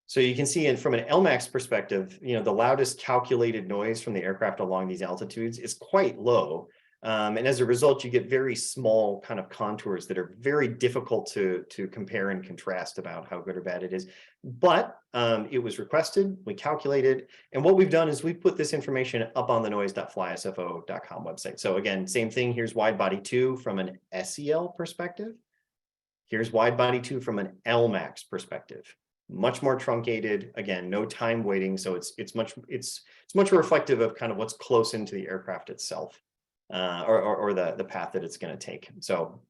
So you can see from an LMAX perspective, the loudest calculated noise from the aircraft along these altitudes is quite low. And as a result, you get very small kind of contours that are very difficult to compare and contrast about how good or bad it is. But it was requested, we calculated, and what we've done is we've put this information up on the noise.flysfo.com website. So again, same thing, here's wide body 2 from an SEL perspective. Here's wide body 2 from an LMAX perspective. Much more truncated, again, no time waiting. So it's much reflective of kind of what's close into the aircraft itself. Or the path that it's going to take. So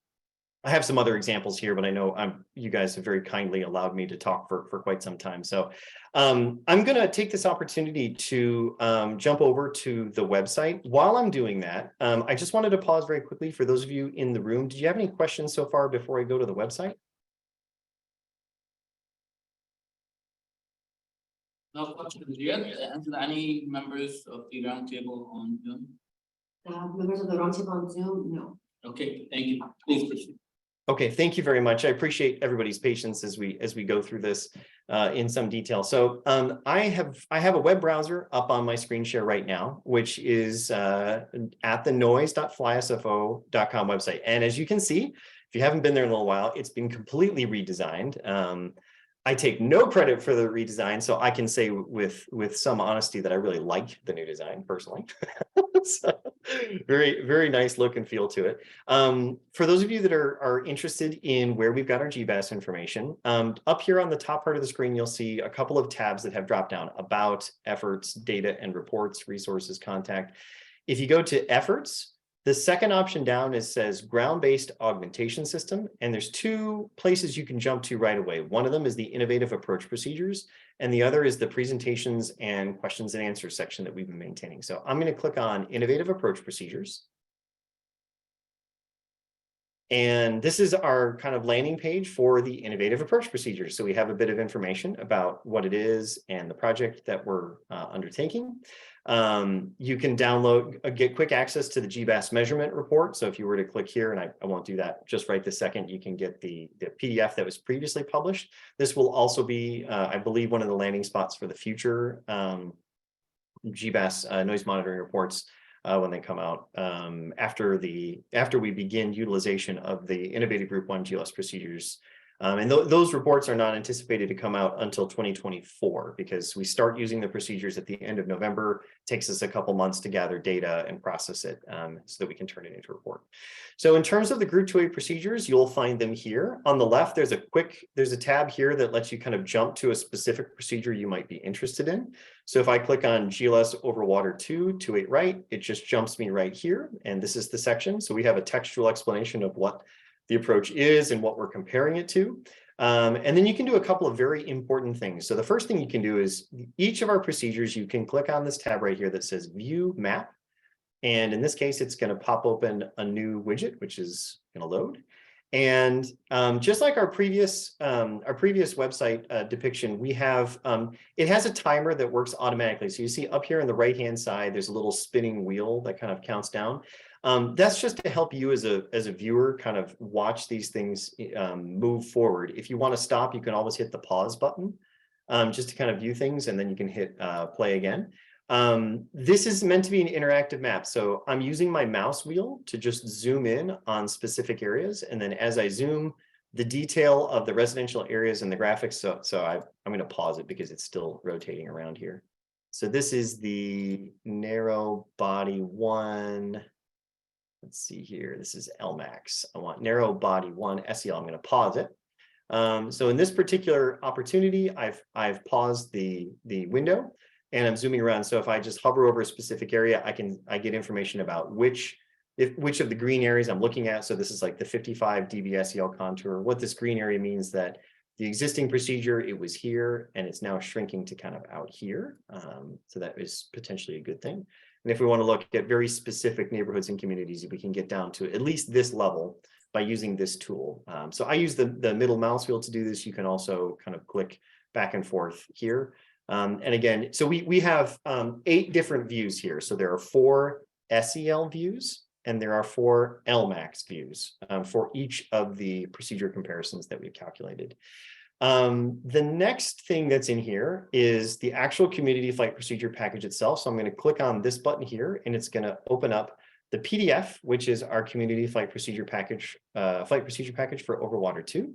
I have some other examples here, but I know you guys have very kindly allowed me to talk for quite some time. So I'm going to take this opportunity to jump over to the website. While I'm doing that, I just wanted to pause very quickly for those of you in the room. Did you have any questions so far before I go to the website? No questions yet. And any members of the roundtable on Zoom? Members of the roundtable on Zoom, no. Okay, thank you. Please proceed. Okay, thank you very much. I appreciate everybody's patience as we go through this in some detail. So I have a web browser up on my screen share right now, which is at the noise.flysfo.com website. And as you can see, if you haven't been there in a little while, it's been completely redesigned. I take no credit for the redesign, so I can say with some honesty that I really like the new design personally. So, very, very nice look and feel to it. For those of you that are interested in where we've got our GBAS information, up here on the top part of the screen, you'll see a couple of tabs that have dropped down: About, Efforts, Data and Reports, Resources, Contact. If you go to Efforts, the second option down says Ground-Based Augmentation System, and there's 2 places you can jump to right away. One of them is the Innovative Approach Procedures, and the other is the Presentations and Questions and Answers section that we've been maintaining. So I'm going to click on Innovative Approach Procedures. And this is our kind of landing page for the Innovative Approach Procedures. So we have a bit of information about what it is and the project that we're undertaking. You can download, get quick access to the GBAS measurement report. So if you were to click here, and I won't do that just right this second, you can get the PDF that was previously published. This will also be, I believe, one of the landing spots for the future GBAS noise monitoring reports when they come out after we begin utilization of the Innovative Group 1 GLS procedures. And those reports are not anticipated to come out until 2024 because we start using the procedures at the end of November. It takes us a couple months to gather data and process it so that we can turn it into a report. So in terms of the Group 2A procedures, you'll find them here. On the left, there's a tab here that lets you kind of jump to a specific procedure you might be interested in. So if I click on GLS over water 228 right, it just jumps me right here. And this is the section. So we have a textual explanation of what the approach is and what we're comparing it to. And then you can do a couple of very important things. So the first thing you can do is each of our procedures, you can click on this tab right here that says View Map. And in this case, it's going to pop open a new widget, which is going to load. And just like our previous website depiction, we have, it has a timer that works automatically. So you see up here on the right-hand side, there's a little spinning wheel that kind of counts down. That's just to help you as a viewer kind of watch these things move forward. If you want to stop, you can always hit the pause button just to kind of view things, and then you can hit play again. This is meant to be an interactive map. So I'm using my mouse wheel to just zoom in on specific areas. And then as I zoom, the detail of the residential areas and the graphics. So I'm going to pause it because it's still rotating around here. So this is the narrow body 1. Let's see here. This is LMAX. I want narrow body 1 SEL. I'm going to pause it. So in this particular opportunity, I've paused the window and I'm zooming around. So if I just hover over a specific area, I get information about which of the green areas I'm looking at. So this is like the 55 dB SEL contour. What this green area means that the existing procedure, it was here and it's now shrinking to kind of out here. So that is potentially a good thing. And if we want to look at very specific neighborhoods and communities, we can get down to at least this level by using this tool. So I use the middle mouse wheel to do this. You can also kind of click back and forth here. And again, so we have 8 different views here. So there are 4 SEL views and there are 4 LMAX views for each of the procedure comparisons that we've calculated. The next thing that's in here is the actual community flight procedure package itself. So I'm going to click on this button here, and it's going to open up the PDF, which is our community flight procedure package for Overwater 2.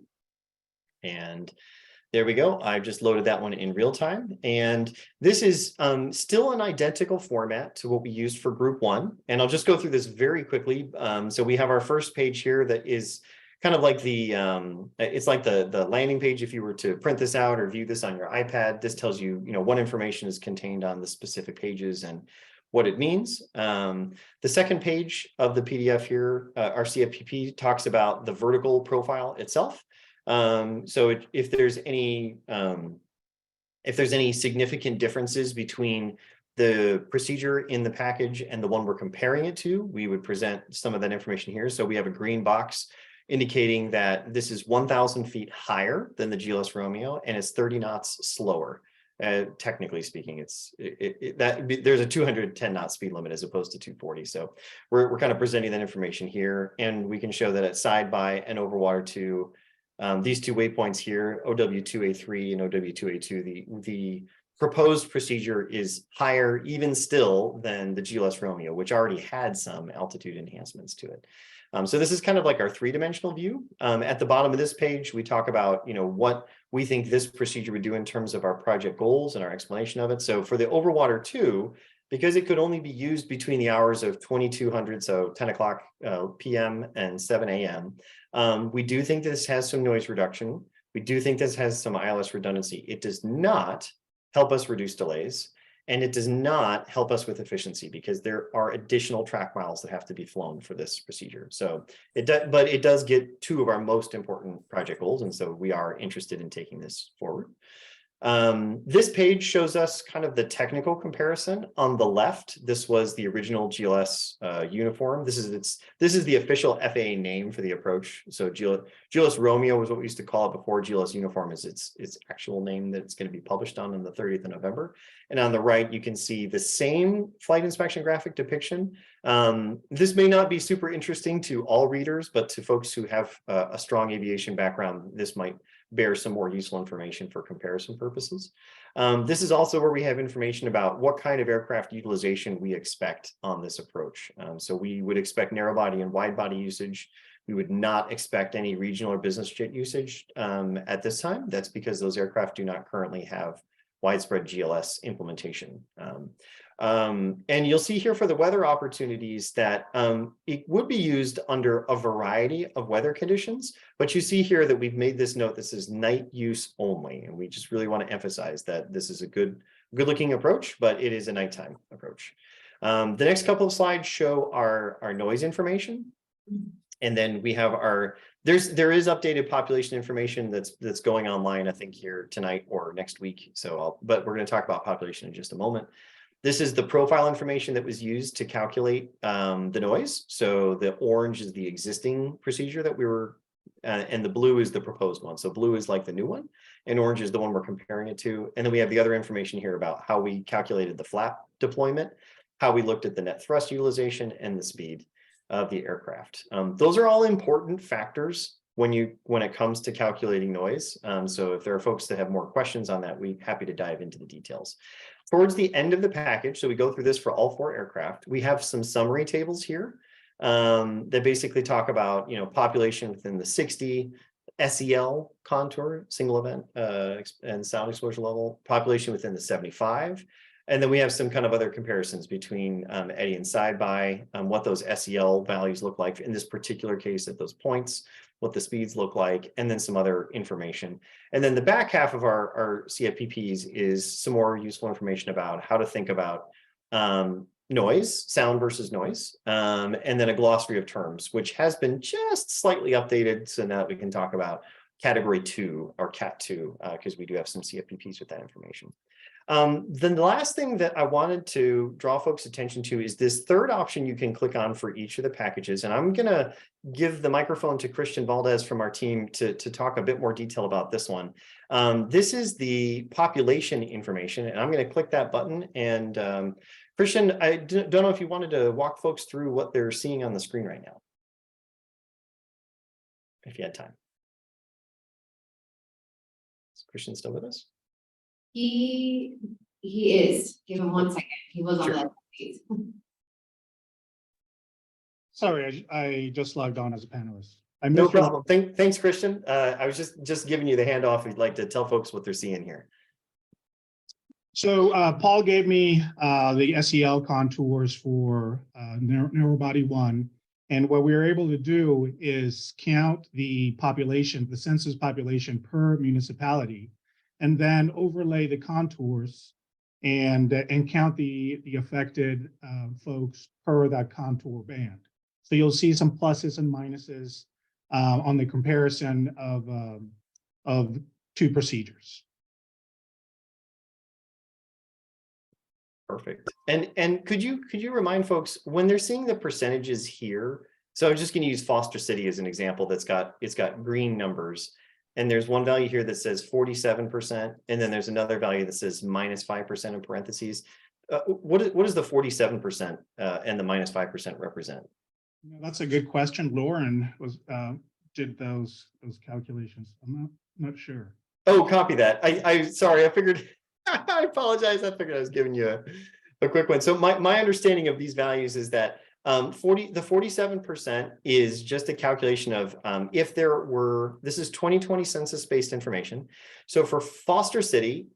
And there we go. I've just loaded that one in real time. And this is still an identical format to what we used for group 1. And I'll just go through this very quickly. So we have our first page here that is kind of like it's like the landing page. If you were to print this out or view this on your iPad, this tells you, what information is contained on the specific pages and what it means. The second page of the PDF here, our CFPP talks about the vertical profile itself. So if there's any significant differences between the procedure in the package and the one we're comparing it to, we would present some of that information here. So we have a green box indicating that this is 1,000 feet higher than the GLS Romeo, and it's 30 knots slower. Technically speaking, there's a 210 knot speed limit as opposed to 240. So we're kind of presenting that information here, and we can show that at Side by and Overwater 2, these two waypoints here, OW2A3 and OW2A2, the proposed procedure is higher even still than the GLS Romeo, which already had some altitude enhancements to it. So this is kind of like our three-dimensional view. At the bottom of this page, we talk about, what we think this procedure would do in terms of our project goals and our explanation of it. So for the Overwater 2, because it could only be used between the hours of 2200, so 10 o'clock p.m. and 7 a.m., we do think this has some noise reduction. We do think this has some ILS redundancy. It does not help us reduce delays, and it does not help us with efficiency because there are additional track miles that have to be flown for this procedure. So but it does get two of our most important project goals, and so we are interested in taking this forward. This page shows us kind of the technical comparison. On the left, this was the original GLS uniform. This is the official FAA name for the approach. So GLS Romeo was what we used to call it before. GLS uniform is its actual name that it's going to be published on the 30th of November. And on the right, you can see the same flight inspection graphic depiction. This may not be super interesting to all readers, but to folks who have a strong aviation background, this might bear some more useful information for comparison purposes. This is also where we have information about what kind of aircraft utilization we expect on this approach. So we would expect narrow body and wide body usage. We would not expect any regional or business jet usage at this time. That's because those aircraft do not currently have widespread GLS implementation. And you'll see here for the weather opportunities that it would be used under a variety of weather conditions, but you see here that we've made this note, this is night use only. And we just really want to emphasize that this is a good looking approach, but it is a nighttime approach. The next couple of slides show our noise information. And then we have there is updated population information that's going online, I think here tonight or next week. But we're going to talk about population in just a moment. This is the profile information that was used to calculate the noise. So the orange is the existing procedure that we were, and the blue is the proposed one. So blue is like the new one, and orange is the one we're comparing it to. And then we have the other information here about how we calculated the flap deployment, how we looked at the net thrust utilization, and the speed of the aircraft. Those are all important factors when it comes to calculating noise. So if there are folks that have more questions on that, we're happy to dive into the details. Towards the end of the package, so we go through this for all 4 aircraft, we have some summary tables here that basically talk about, population within the 60, SEL contour, single event and sound exposure level, population within the 75. And then we have some kind of other comparisons between Eddy and Side by what those SEL values look like in this particular case at those points, what the speeds look like, and then some other information. And then the back half of our CFPPs is some more useful information about how to think about noise, sound versus noise, and then a glossary of terms, which has been just slightly updated so now we can talk about category 2 or cat 2, because we do have some CFPPs with that information. Then the last thing that I wanted to draw folks' attention to is this third option you can click on for each of the packages. And I'm going to give the microphone to Christian Valdez from our team to talk a bit more detail about this one. This is the population information, and I'm going to click that button. And Christian, I don't know if you wanted to walk folks through what they're seeing on the screen right now, if you had time. Christian still with us? He is. Give him 1 second. He was on Sure. that. Page. Sorry, I just logged on as a panelist. I No missed your- problem. Thanks, Christian. I was just giving you the handoff. If you'd like to tell folks what they're seeing here. So Paul gave me the SEL contours for narrow body 1. And what we were able to do is count the population, the census population per municipality, and then overlay the contours and count the affected folks per that contour band. So you'll see some pluses and minuses on the comparison of 2 procedures. Perfect. And could you remind folks when they're seeing the percentages here? So I'm just going to use Foster City as an example. It's got green numbers, and there's one value here that says 47%, and then there's another value that says -5% in parentheses. What does the 47% and the -5% represent? That's a good question. Lauren did those calculations. I'm not sure. Oh, copy that. I sorry, I figured. I apologize. I figured I was giving you a quick one. So my understanding of these values is that the 47% is just a calculation of if there were, this is 2020 census based information. So for Foster City,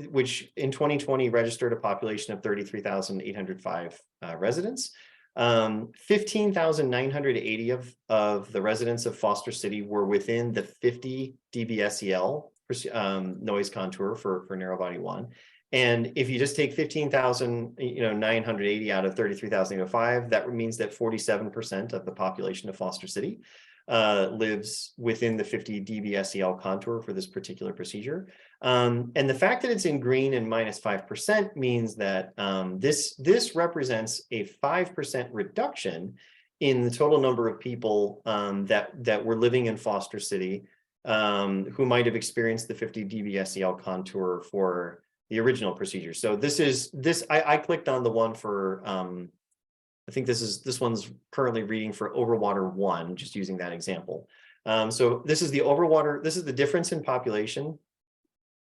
which in 2020 registered a population of 33,805 residents, 15,980 of the residents of Foster City were within the 50 dBSEL noise contour for narrow body 1. And if you just take 15,980 out of 33,805, that means that 47% of the population of Foster City lives within the 50 dBSEL contour for this particular procedure. And the fact that it's in green and -5% means that this represents a 5% reduction in the total number of people that were living in Foster City who might have experienced the 50 dBSEL contour for the original procedure. So I clicked on the one for I think this one's currently reading for Overwater 1, just using that example. So this is the Overwater, this is the difference in population.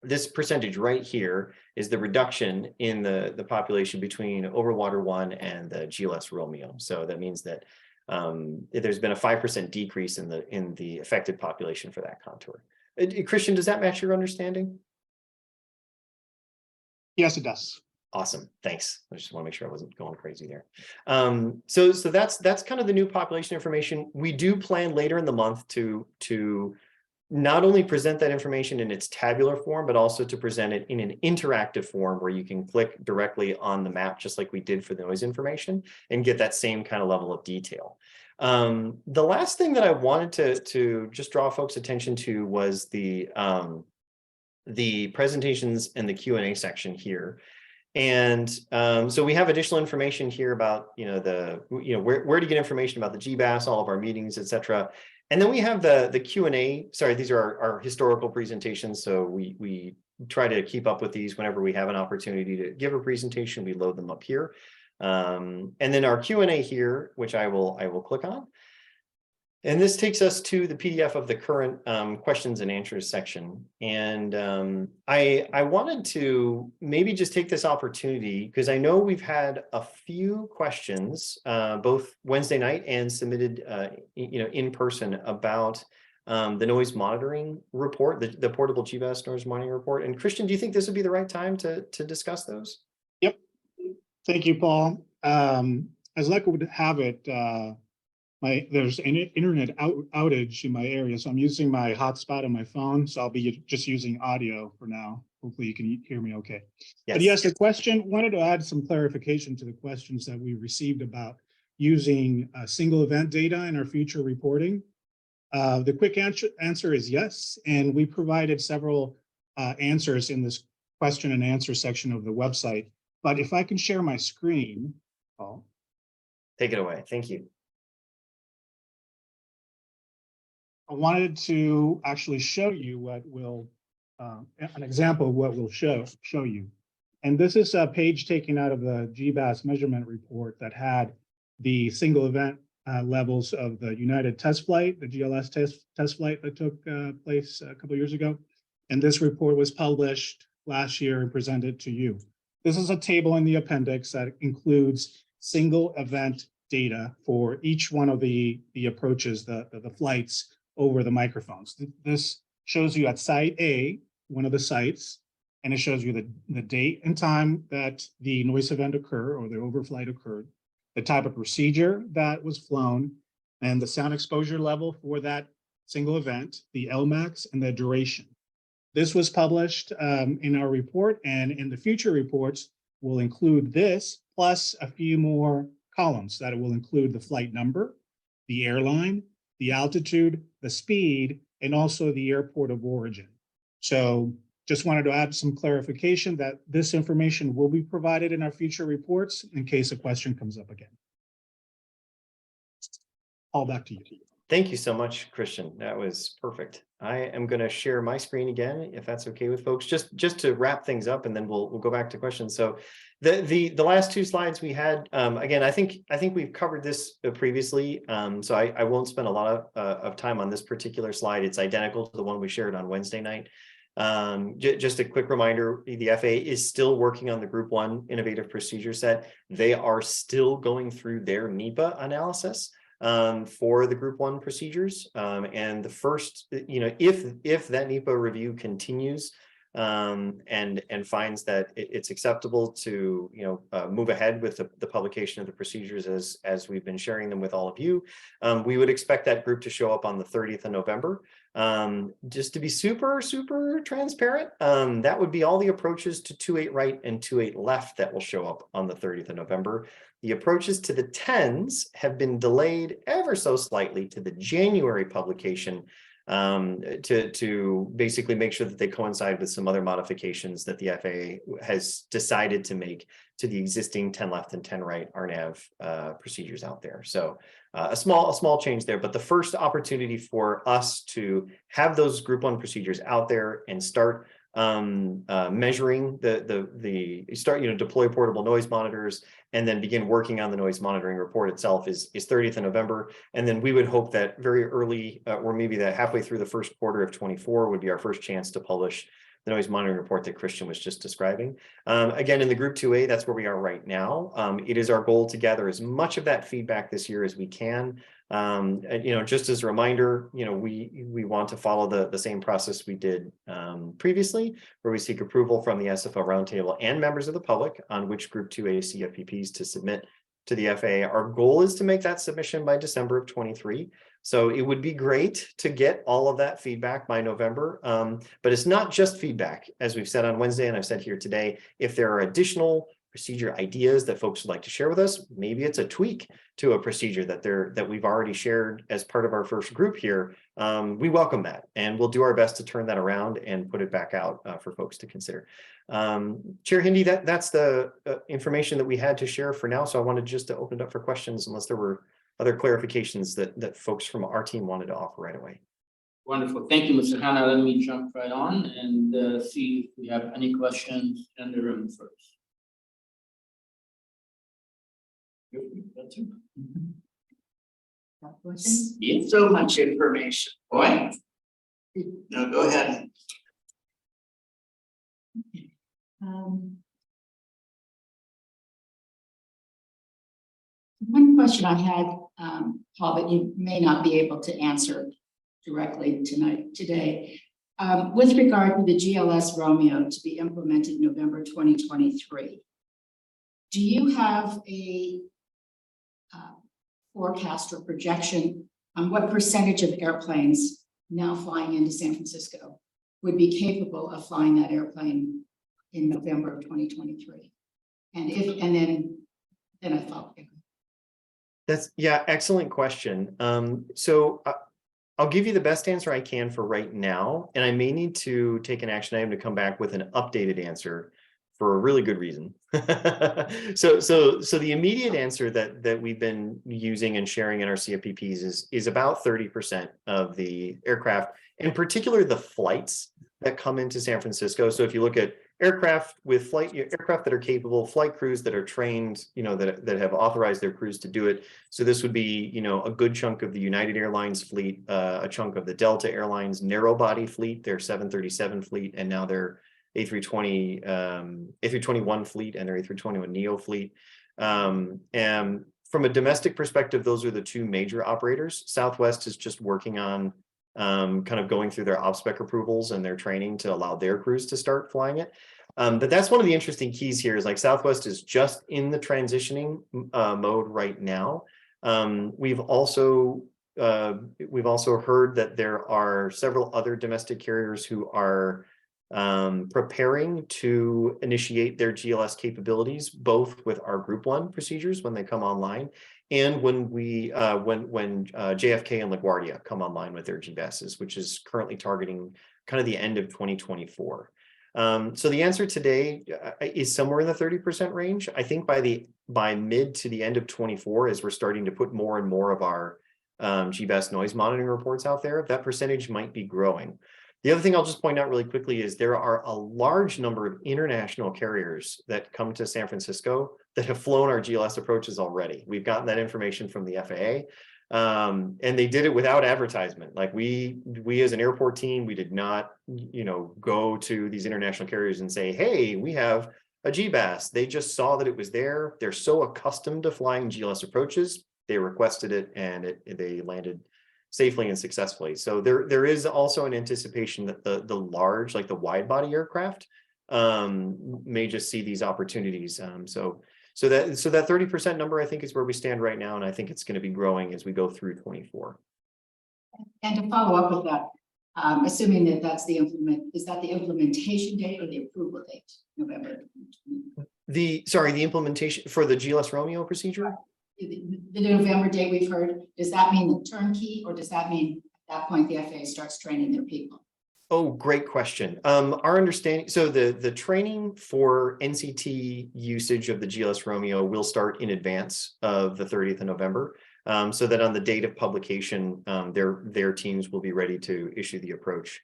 This percentage right here is the reduction in the population between Overwater 1 and the GLS Romeo. So that means that there's been a 5% decrease in the affected population for that contour. Christian, does that match your understanding? Yes, it does. Awesome, thanks. I just want to make sure I wasn't going crazy there. So that's kind of the new population information. We do plan later in the month to not only present that information in its tabular form, but also to present it in an interactive form where you can click directly on the map, just like we did for the noise information, and get that same kind of level of detail. The last thing that I wanted to just draw folks' attention to was the presentations and the Q&A section here. And so we have additional information here about, where to get information about the GBAS, all of our meetings, et cetera. And then we have the Q&A. Sorry, these are our historical presentations. So we try to keep up with these whenever we have an opportunity to give a presentation, we load them up here. And then our Q&A here, which I will click on. And this takes us to the PDF of the current questions and answers section. And I wanted to maybe just take this opportunity because I know we've had a few questions, both Wednesday night and submitted, in person about the noise monitoring report, the portable GBAS noise monitoring report. And Christian, do you think this would be the right time to discuss those? Yep. Thank you, Paul. As luck would have it, there's an internet outage in my area, so I'm using my hotspot on my phone. So I'll be just using audio for now. Hopefully you can hear me okay. Yes. But yes, the question, wanted to add some clarification to the questions that we received about using single event data in our future reporting. The quick answer is yes, and we provided several answers in this question and answer section of the website. But if I can share my screen, Paul. Take it away. Thank you. I wanted to actually show you what will, an example of what we'll show you. And this is a page taken out of the GBAS measurement report that had the single event levels of the United test flight, the GLS test flight that took place a couple of years ago. And this report was published last year and presented to you. This is a table in the appendix that includes single event data for each one of the approaches, the flights over the microphones. This shows you at site A, one of the sites, and it shows you the date and time that the noise event occurred or the overflight occurred, the type of procedure that was flown, and the sound exposure level for that single event, the LMAX, and the duration. This was published in our report, and in the future reports, we'll include this plus a few more columns that will include the flight number, the airline, the altitude, the speed, and also the airport of origin. So just wanted to add some clarification that this information will be provided in our future reports in case a question comes up again. All back to you. Thank you so much, Christian. That was perfect. I am going to share my screen again, if that's okay with folks, just to wrap things up, and then we'll go back to questions. So the last two slides we had, again, I think we've covered this previously, so I won't spend a lot of time on this particular slide. It's identical to the one we shared on Wednesday night. Just a quick reminder, the FAA is still working on the Group 1 innovative procedure set. They are still going through their NEPA analysis for the Group 1 procedures. And the first, if that NEPA review continues and finds that it's acceptable to, move ahead with the publication of the procedures as we've been sharing them with all of you, we would expect that group to show up on the 30th of November. Just to be super transparent, that would be all the approaches to 28 right and 28 left that will show up on the 30th of November. The approaches to the 10s have been delayed ever so slightly to the January publication to basically make sure that they coincide with some other modifications that the FAA has decided to make to the existing 10 left and 10 right RNAV procedures out there. So a small change there, but the first opportunity for us to have those Group 1 procedures out there and start measuring deploy portable noise monitors and then begin working on the noise monitoring report itself is 30th of November. And then we would hope that very early or maybe that halfway through the first quarter of 24 would be our first chance to publish the noise monitoring report that Christian was just describing. Again, in the Group 2A, that's where we are right now. It is our goal to gather as much of that feedback this year as we can. Just as a reminder, we want to follow the same process we did previously, where we seek approval from the SFO Roundtable and members of the public on which Group 2A CFPPs to submit to the FAA. Our goal is to make that submission by December of 23. So it would be great to get all of that feedback by November. But it's not just feedback, as we've said on Wednesday, and I've said here today. If there are additional procedure ideas that folks would like to share with us, maybe it's a tweak to a procedure that we've already shared as part of our first group here, we welcome that, and we'll do our best to turn that around and put it back out for folks to consider. Chair Hindi, that's the information that we had to share for now, so I wanted just to open it up for questions unless there were other clarifications that folks from our team wanted to offer right away. Wonderful. Thank you, Mr. Hanna. Let me jump right on and see if we have any questions in the room first. It's so much information, boy. No, go ahead. One question I had, Paul, that you may not be able to answer directly today, with regard to the GLS Romeo to be implemented November 2023. Do you have a forecast or projection on what percentage of airplanes now flying into San Francisco would be capable of flying that airplane in November of 2023? And then I thought. Excellent question. So I'll give you the best answer I can for right now, and I may need to take an action item to come back with an updated answer for a really good reason. So the immediate answer that we've been using and sharing in our CFPPs is about 30% of the aircraft, in particular the flights that come into San Francisco. So if you look at aircraft with aircraft that are capable, flight crews that are trained, that have authorized their crews to do it. So this would be, a good chunk of the United Airlines fleet, a chunk of the Delta Airlines narrow body fleet, their 737 fleet, and now their A321 fleet and their A321neo fleet. And from a domestic perspective, those are the two major operators. Southwest is just working on kind of going through their OPSPEC approvals and their training to allow their crews to start flying it. But that's one of the interesting keys here is like Southwest is just in the transitioning mode right now. We've also heard that there are several other domestic carriers who are preparing to initiate their GLS capabilities, both with our Group 1 procedures when they come online, and when JFK and LaGuardia come online with their GBASs, which is currently targeting kind of the end of 2024. So the answer today is somewhere in the 30% range. I think by mid to the end of 24, as we're starting to put more and more of our GBAS noise monitoring reports out there, that percentage might be growing. The other thing I'll just point out really quickly is there are a large number of international carriers that come to San Francisco that have flown our GLS approaches already. We've gotten that information from the FAA, and they did it without advertisement. Like we as an airport team, we did not, go to these international carriers and say, hey, we have a GBAS. They just saw that it was there. They're so accustomed to flying GLS approaches. They requested it and they landed safely and successfully. So there is also an anticipation that the large, like the wide body aircraft, may just see these opportunities. So that 30% number, I think, is where we stand right now, and I think it's going to be growing as we go through 24. And to follow up with that, assuming that is that the implementation date or the approval date, November? The implementation for the GLS Romeo procedure? The November date we've heard, does that mean the turnkey, or does that mean at that point the FAA starts training their people? Oh, great question. Our understanding, so the training for NCT usage of the GLS Romeo will start in advance of the 30th of November, so that on the date of publication, their teams will be ready to issue the approach.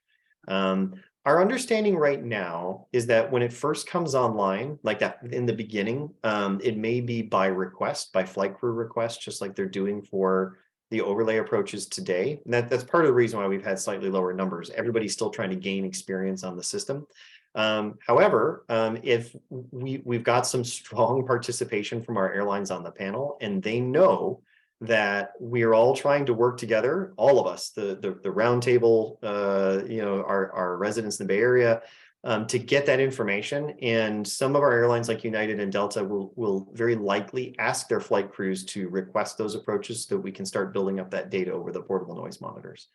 Our understanding right now is that when it first comes online, like that in the beginning, it may be by request, by flight crew request, just like they're doing for the overlay approaches today. And that's part of the reason why we've had slightly lower numbers. Everybody's still trying to gain experience on the system. However, if we've got some strong participation from our airlines on the panel, and they know that we are all trying to work together, all of us, the Roundtable, our residents in the Bay Area, to get that information. And some of our airlines like United and Delta will very likely ask their flight crews to request those approaches so that we can start building up that data over the portable noise monitors.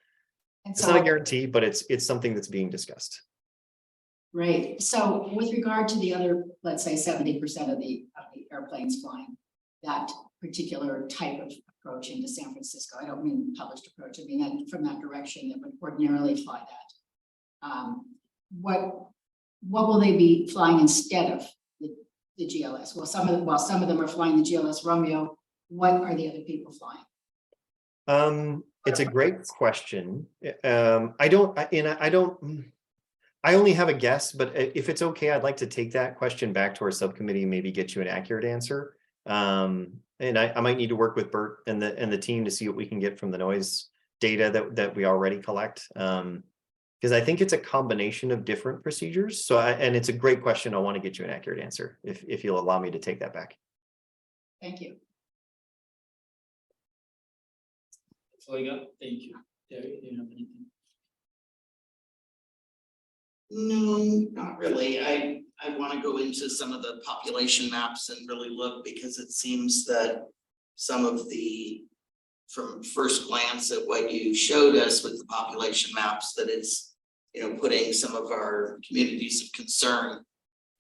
It's not a guarantee, but it's something that's being discussed. Right. So with regard to the other, let's say 70% of the airplanes flying that particular type of approach into San Francisco, I don't mean the published approach, I mean that from that direction that would ordinarily fly that. What will they be flying instead of the GLS? Well, some of them are flying the GLS Romeo. What are the other people flying? It's a great question. I only have a guess, but if it's okay, I'd like to take that question back to our subcommittee and maybe get you an accurate answer. And I might need to work with Bert and the team to see what we can get from the noise data that we already collect. Because I think it's a combination of different procedures. So, and it's a great question. I want to get you an accurate answer if you'll allow me to take that back. Thank you. That's all I got. Thank you. Terry, do you have anything? No, not really. I want to go into some of the population maps and really look, because it seems that some of the, from first glance at what you showed us with the population maps, that it's, putting some of our communities of concern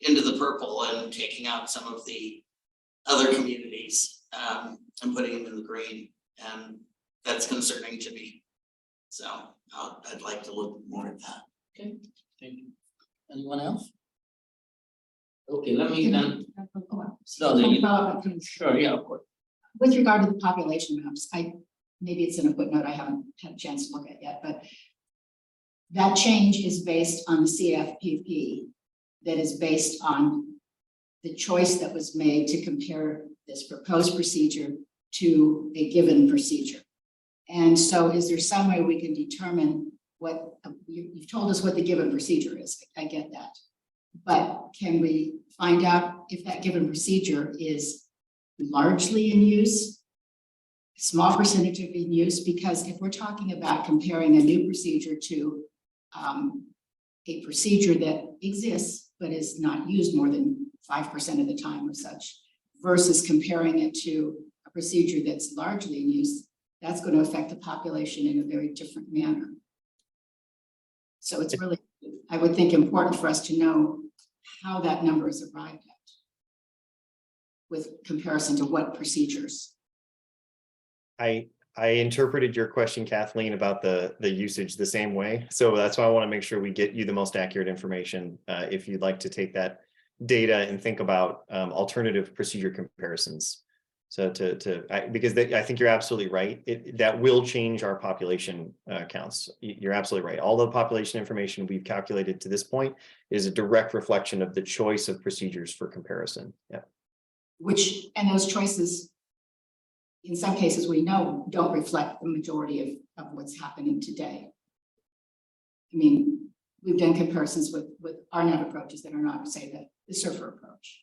into the purple and taking out some of the other communities and putting them in the green. And that's concerning to me. So I'd like to look more at that. Okay, thank you. Anyone else? Okay, let me then. Sure, yeah, of course. With regard to the population maps, maybe it's in a footnote I haven't had a chance to look at yet, but that change is based on the CFPP that is based on the choice that was made to compare this proposed procedure to a given procedure. And so is there some way we can determine what, you've told us what the given procedure is, I get that. But can we find out if that given procedure is largely in use, small percentage of in use? Because if we're talking about comparing a new procedure to a procedure that exists but is not used more than 5% of the time or such, versus comparing it to a procedure that's largely in use, that's going to affect the population in a very different manner. So it's really, I would think, important for us to know how that number is arrived at with comparison to what procedures. I interpreted your question, Kathleen, about the usage the same way. So that's why I want to make sure we get you the most accurate information. If you'd like to take that data and think about alternative procedure comparisons. So because I think you're absolutely right. That will change our population counts. You're absolutely right. All the population information we've calculated to this point is a direct reflection of the choice of procedures for comparison. Yeah. And those choices, in some cases, we know don't reflect the majority of what's happening today. I mean, we've done comparisons with RNAV approaches that are not, say, the surfer approach,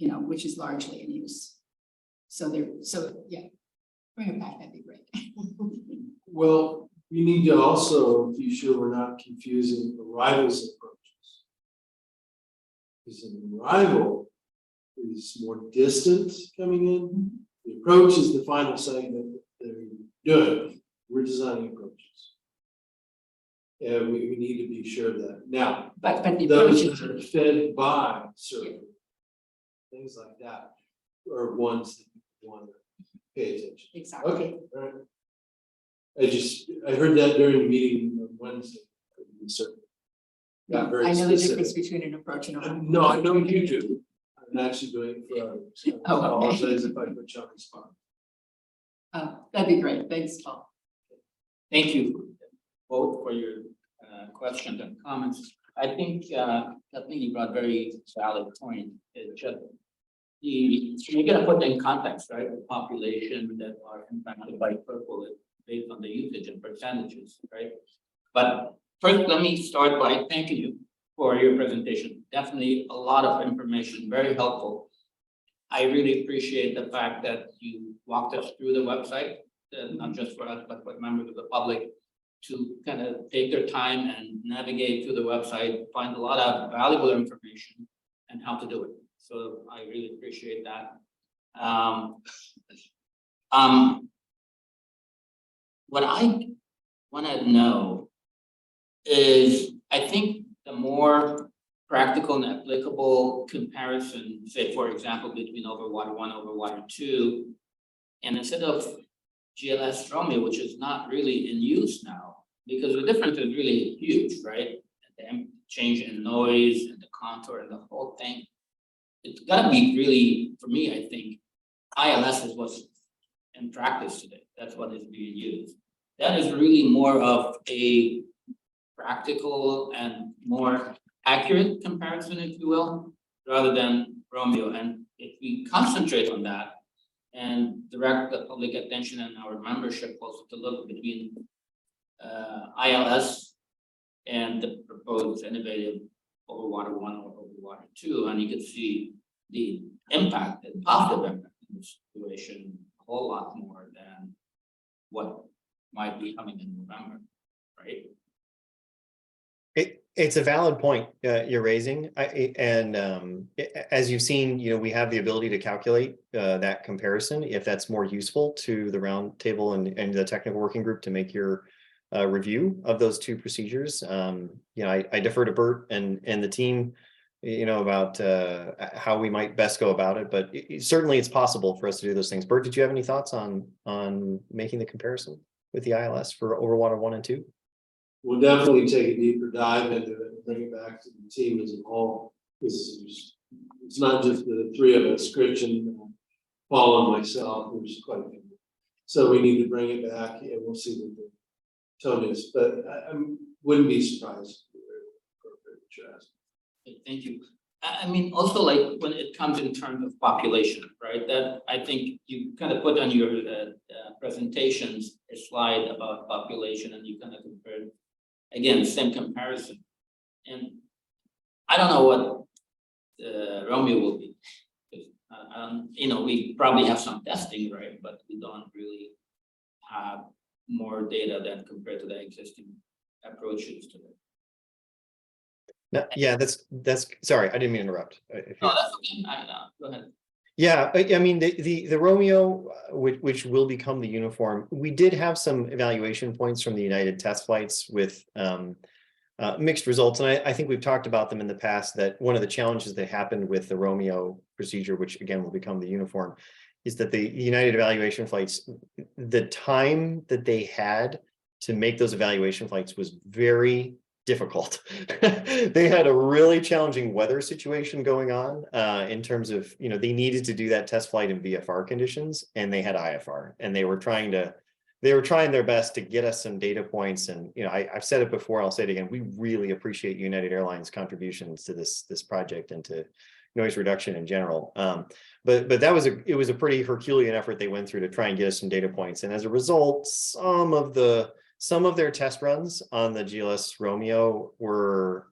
which is largely in use. So yeah, bring it back, that'd be great. Well, we need to also be sure we're not confusing arrivals approaches. Because an arrival is more distant coming in. The approach is the final segment that they're doing. We're designing approaches. And we need to be sure of that. Now, but the those approaches that are fed by server, things like that, are ones that you want to pay attention. exactly. Okay, all right. I heard that during the meeting on Wednesday. Got very I know the specific. difference between an approach and a No, I know you do. I'm actually doing it for others. So I Oh, okay. apologize if I put you on the spot. That'd be great. Thanks, Paul. Thank you both for your questions and comments. I think Kathleen, you brought a very valid point. It's just you gotta put in context, right? The population that are impacted by purple is based on the usage and percentages, right? But first, let me start by thanking you for your presentation. Definitely a lot of information, very helpful. I really appreciate the fact that you walked us through the website, not just for us, but for members of the public, to kind of take their time and navigate through the website, find a lot of valuable information and how to do it. So I really appreciate that. What I want to know is, I think the more practical and applicable comparison, say, for example, between Overwater 1 over Water 2, and instead of GLS Romeo, which is not really in use now, because the difference is really huge, right? The change in noise and the contour and the whole thing. It's got to be really, for me, I think, ILS is what's in practice today. That's what is being used. That is really more of a practical and more accurate comparison, if you will, rather than Romeo. And if we concentrate on that and direct the public attention and our membership also to look between ILS and the proposed innovative Overwater 1 or Overwater 2, and you can see the impact, the positive impact in this situation a whole lot more than what might be coming in November, right? It's a valid point you're raising, as you've seen, we have the ability to calculate that comparison if that's more useful to the roundtable and the technical working group to make your review of those two procedures. I defer to Bert and the team, about how we might best go about it, but certainly it's possible for us to do those things. Bert, did you have any thoughts on making the comparison with the ILS for Overwater 1 and 2? We'll definitely take a deeper dive into it and bring it back to the team as a whole. It's not just the three of us, Christian, Paul, and myself. There's quite a few. So we need to bring it back, and we'll see what the tone is. But I wouldn't be surprised if Okay, thank you. I mean, also like when it comes in terms of population, right? That I think you kind of put on your presentations a slide about population, and you kind of compared again same comparison. And I don't know what Romeo will be. You know, we probably have some testing, right? But we don't really have more data than compared to the existing approaches to it. No, yeah, that's sorry, I didn't mean to interrupt. No, that's okay. Go ahead. Yeah, I mean, the Romeo, which will become the uniform, we did have some evaluation points from the United test flights with mixed results. And I think we've talked about them in the past, that one of the challenges that happened with the Romeo procedure, which again will become the uniform, is that the United evaluation flights, the time that they had to make those evaluation flights was very difficult. They had a really challenging weather situation going on in terms of, you know, they needed to do that test flight in VFR conditions, and they had IFR, and they were trying their best to get us some data points. And, you know, I've said it before, I'll say it again, we really appreciate United Airlines contributions to this project and to noise reduction in general. But that was it was a pretty Herculean effort they went through to try and get us some data points. And as a result, some of their test runs on the GLS Romeo were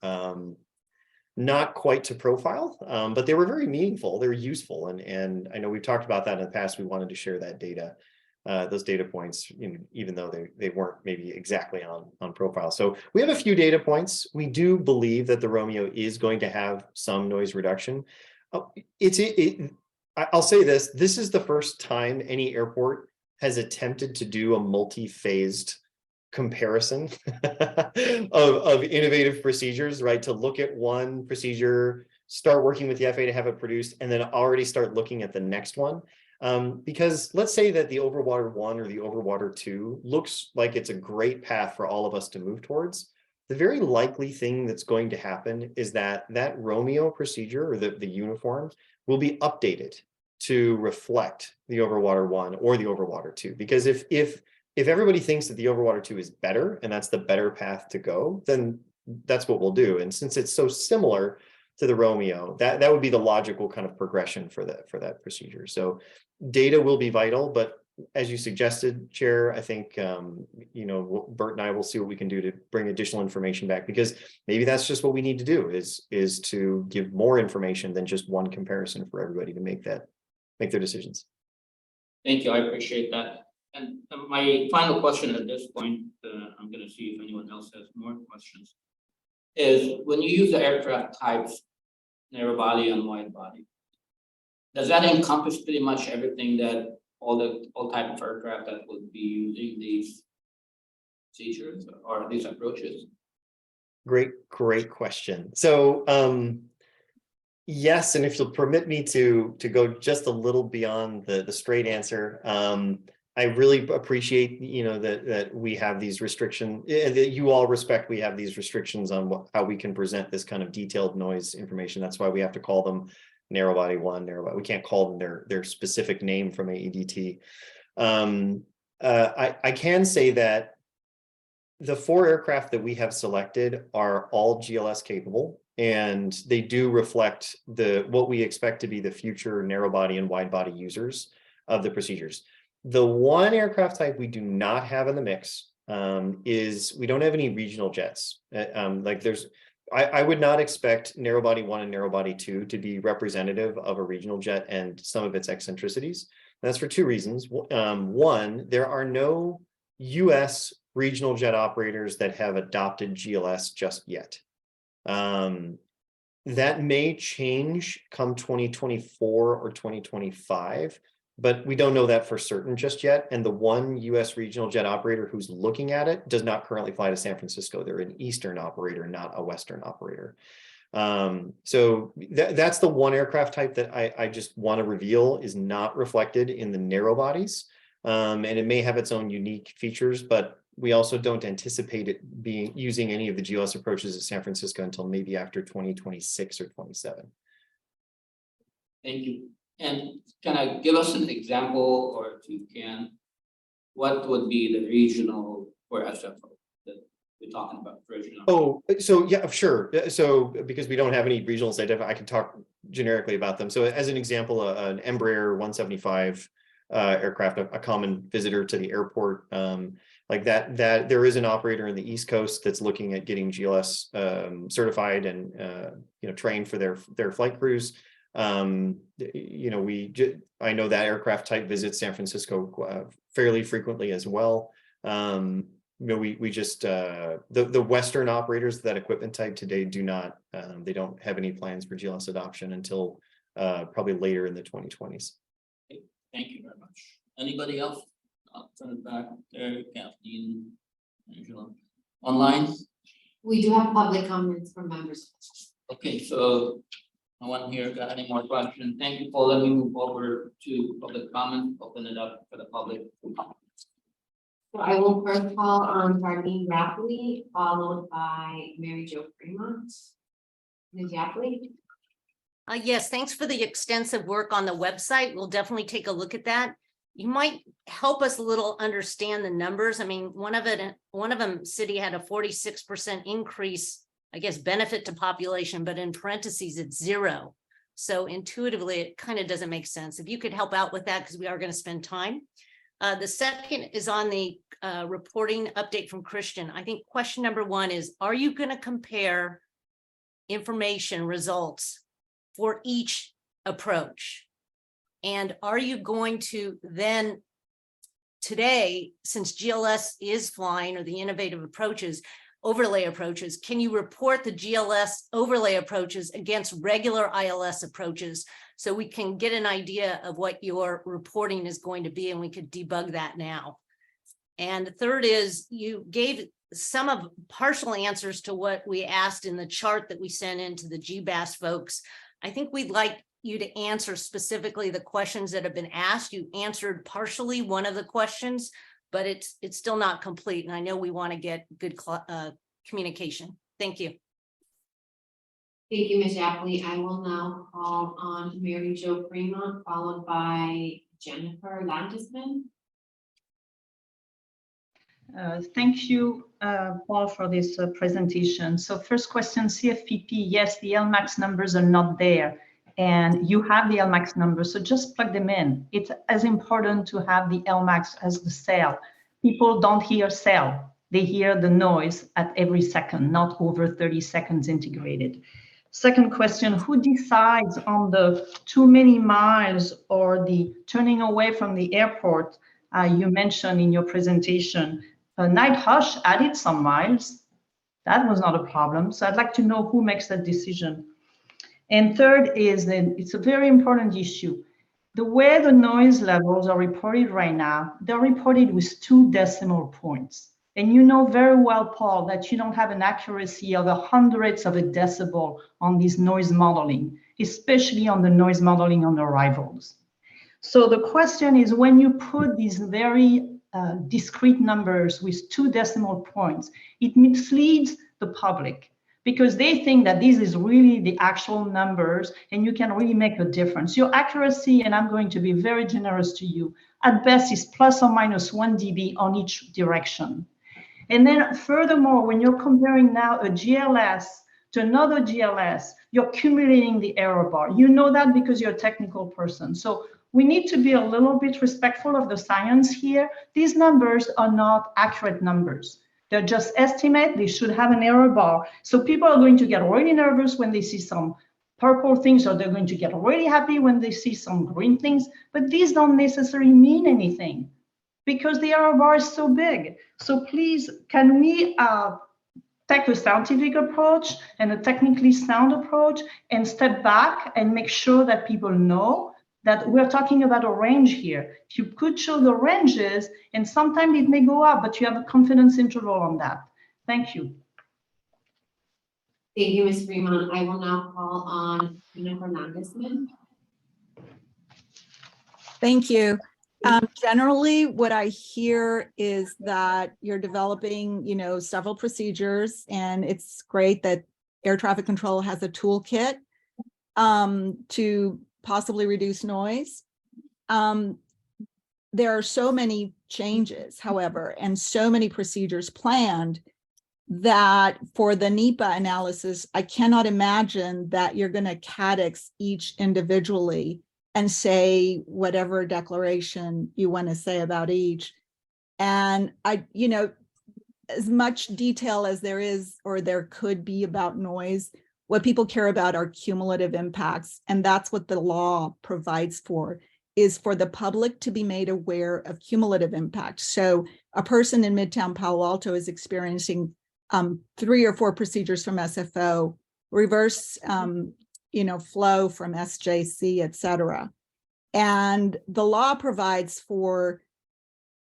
not quite to profile, but they were very meaningful. They were useful. And I know we've talked about that in the past. We wanted to share that data, those data points, you know, even though they weren't maybe exactly on profile. So we have a few data points. We do believe that the Romeo is going to have some noise reduction. I'll say this is the first time any airport has attempted to do a multi-phased comparison of innovative procedures, right? To look at one procedure, start working with the FAA to have it produced, and then already start looking at the next one. Because let's say that the Overwater 1 or the Overwater 2 looks like it's a great path for all of us to move towards. The very likely thing that's going to happen is that Romeo procedure, or the uniform, will be updated to reflect the Overwater 1 or the Overwater 2. Because if everybody thinks that the Overwater 2 is better and that's the better path to go, then that's what we'll do. And since it's so similar to the Romeo, that would be the logical kind of progression for that procedure. So data will be vital, but as you suggested, Chair, I think you know, Bert and I will see what we can do to bring additional information back, because maybe that's just what we need to do is to give more information than just one comparison for everybody to make their decisions. Thank you. I appreciate that. And my final question at this point, I'm going to see if anyone else has more questions, is when you use the aircraft types, narrow body and wide body, does that encompass pretty much everything that all type of aircraft that would be using these features or these approaches? Great question. So yes, and if you'll permit me to go just a little beyond the straight answer, I really appreciate, you know, that we have these restrictions, that you all respect we have these restrictions on how we can present this kind of detailed noise information. That's why we have to call them narrow body 1, narrow body. We can't call them their specific name from AEDT. I can say that the 4 aircraft that we have selected are all GLS capable, and they do reflect what we expect to be the future narrow body and wide body users of the procedures. The one aircraft type we do not have in the mix is we don't have any regional jets. I would not expect narrow body 1 and narrow body 2 to be representative of a regional jet and some of its eccentricities. And that's for 2 reasons. One, there are no US regional jet operators that have adopted GLS just yet. That may change come 2024 or 2025, but we don't know that for certain just yet. And the one US regional jet operator who's looking at it does not currently fly to San Francisco. They're an Eastern operator, not a Western operator. So that's the one aircraft type that I just want to reveal is not reflected in the narrow bodies. And it may have its own unique features, but we also don't anticipate it using any of the GLS approaches at San Francisco until maybe after 2026 or 27. Thank you. And can I give us an example, or if you can, what would be the regional or SFO that you're talking about for regional. Oh, so yeah, sure. So because we don't have any regionals identified, I can talk generically about them. So as an example, an Embraer 175 aircraft, a common visitor to the airport, like that there is an operator in the East Coast that's looking at getting GLS certified and trained for their flight crews. I know that aircraft type visits San Francisco fairly frequently as well. We just the Western operators, that equipment type today do not, they don't have any plans for GLS adoption until probably later in the 2020s. Thank you very much. Anybody else? I'll turn it back there, Kathleen, Angela. Online? We do have public comments from members. Okay, so no one here got any more questions. Thank you, Paul. Let me move over to public comment, open it up for the public. So I will first call on Darlene Rapley, followed by Mary Jo Fremont. Ms. Rapley? Yes, thanks for the extensive work on the website. We'll definitely take a look at that. You might help us a little understand the numbers. I mean, one of them, city had a 46% increase, I guess, benefit to population, but in parentheses, it's 0. So intuitively, it kind of doesn't make sense. If you could help out with that, because we are going to spend time. The second is on the reporting update from Christian. I think question number 1 is, are you going to compare information results for each approach? And are you going to then today, since GLS is flying, or the innovative approaches, overlay approaches, can you report the GLS overlay approaches against regular ILS approaches so we can get an idea of what your reporting is going to be, and we could debug that now? And the third is, you gave some of partial answers to what we asked in the chart that we sent into the GBAS folks. I think we'd like you to answer specifically the questions that have been asked. You answered partially one of the questions, but it's still not complete. And I know we want to get good communication. Thank you. Thank you, Ms. Rapley. I will now call on Mary Jo Fremont, followed by Jennifer Landesman. Thank you, Paul, for this presentation. So first question, CFPP, yes, the LMAX numbers are not there, and you have the LMAX numbers, so just plug them in. It's as important to have the LMAX as the cell. People don't hear cell, they hear the noise at every second, not over 30 seconds integrated. Second question, who decides on the too many miles or the turning away from the airport? You mentioned in your presentation, Night Hush added some miles. That was not a problem. So I'd like to know who makes that decision. And third is that it's a very important issue. The way the noise levels are reported right now, they're reported with 2 decimal points. And you know very well, Paul, that you don't have an accuracy of 100ths of a decibel on this noise modeling, especially on the noise modeling on arrivals. So the question is, when you put these very discrete numbers with 2 decimal points, it misleads the public because they think that this is really the actual numbers and you can really make a difference. Your accuracy, and I'm going to be very generous to you, at best is plus or minus 1 dB on each direction. And then furthermore, when you're comparing now a GLS to another GLS, you're accumulating the error bar. You know that because you're a technical person. So we need to be a little bit respectful of the science here. These numbers are not accurate numbers. They're just estimate. They should have an error bar. So people are going to get really nervous when they see some purple things, or they're going to get really happy when they see some green things. But these don't necessarily mean anything because the error bar is so big. So please, can we take a scientific approach and a technically sound approach and step back and make sure that people know that we're talking about a range here. If you could show the ranges, and sometimes it may go up, but you have a confidence interval on that. Thank you. Thank you, Ms. Fremont. I will now call on Jennifer Landesman. Thank you. Generally, what I hear is that you're developing, several procedures, and it's great that air traffic control has a toolkit to possibly reduce noise. There are so many changes, however, and so many procedures planned that for the NEPA analysis, I cannot imagine that you're going to cadex each individually and say whatever declaration you want to say about each. And as much detail as there is or there could be about noise, what people care about are cumulative impacts. And that's what the law provides for, is for the public to be made aware of cumulative impact. So a person in Midtown Palo Alto is experiencing 3 or 4 procedures from SFO, reverse flow from SJC, et cetera. And the law provides for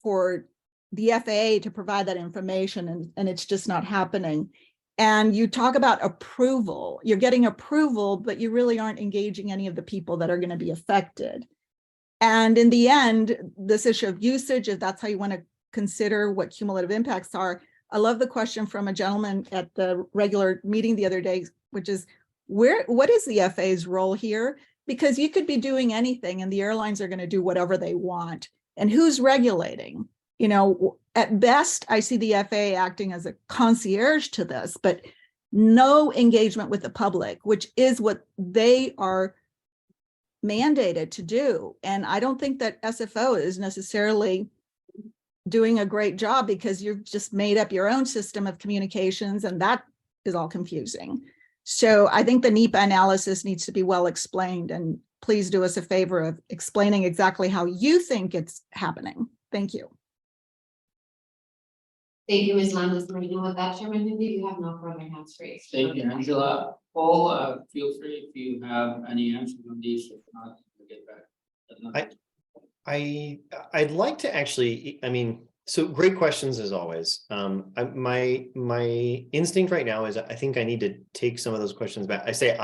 the FAA to provide that information, and it's just not happening. And you talk about approval, you're getting approval, but you really aren't engaging any of the people that are going to be affected. And in the end, this issue of usage, if that's how you want to consider what cumulative impacts are, I love the question from a gentleman at the regular meeting the other day, which is, what is the FAA's role here? Because you could be doing anything and the airlines are going to do whatever they want. And who's regulating? At best, I see the FAA acting as a concierge to this, but no engagement with the public, which is what they are mandated to do. And I don't think that SFO is necessarily doing a great job, because you've just made up your own system of communications, and that is all confusing. So I think the NEPA analysis needs to be well explained, and please do us a favor of explaining exactly how you think it's happening. Thank you. Thank you, Ms. Landis. And with that, Chairman Hindi, you have no further hands raised. Thank you, Angela. Paul, feel free if you have any answers on these. If not, we'll get back. I'd like to actually, so great questions as always. My instinct right now is I think I need to take some of those questions back. I say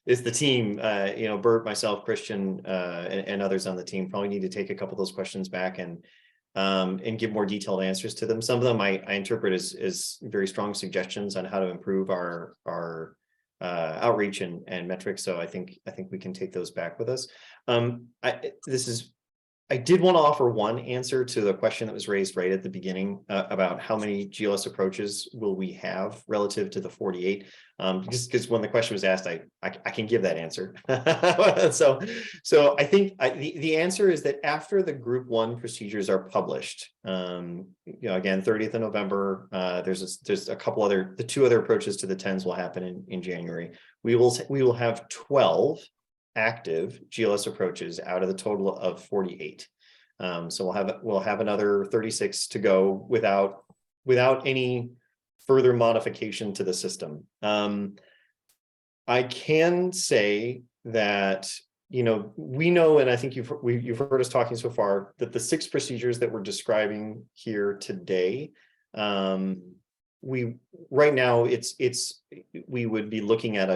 it's the team, Bert, myself, Christian, and others on the team probably need to take a couple of those questions back and give more detailed answers to them. Some of them I interpret as very strong suggestions on how to improve our outreach and metrics. So I think we can take those back with us. I did want to offer one answer to the question that was raised right at the beginning about how many GLS approaches will we have relative to the 48. Because when the question was asked, I can give that answer. So I think the answer is that after the group 1 procedures are published, again, 30th of November, there's a couple other, the 2 other approaches to the 10s will happen in January. We will have 12 active GLS approaches out of the total of 48. So we'll have another 36 to go without any further modification to the system. I can say that we know, and I think you've heard us talking so far, that the 6 procedures that we're describing here today, right now we would be looking at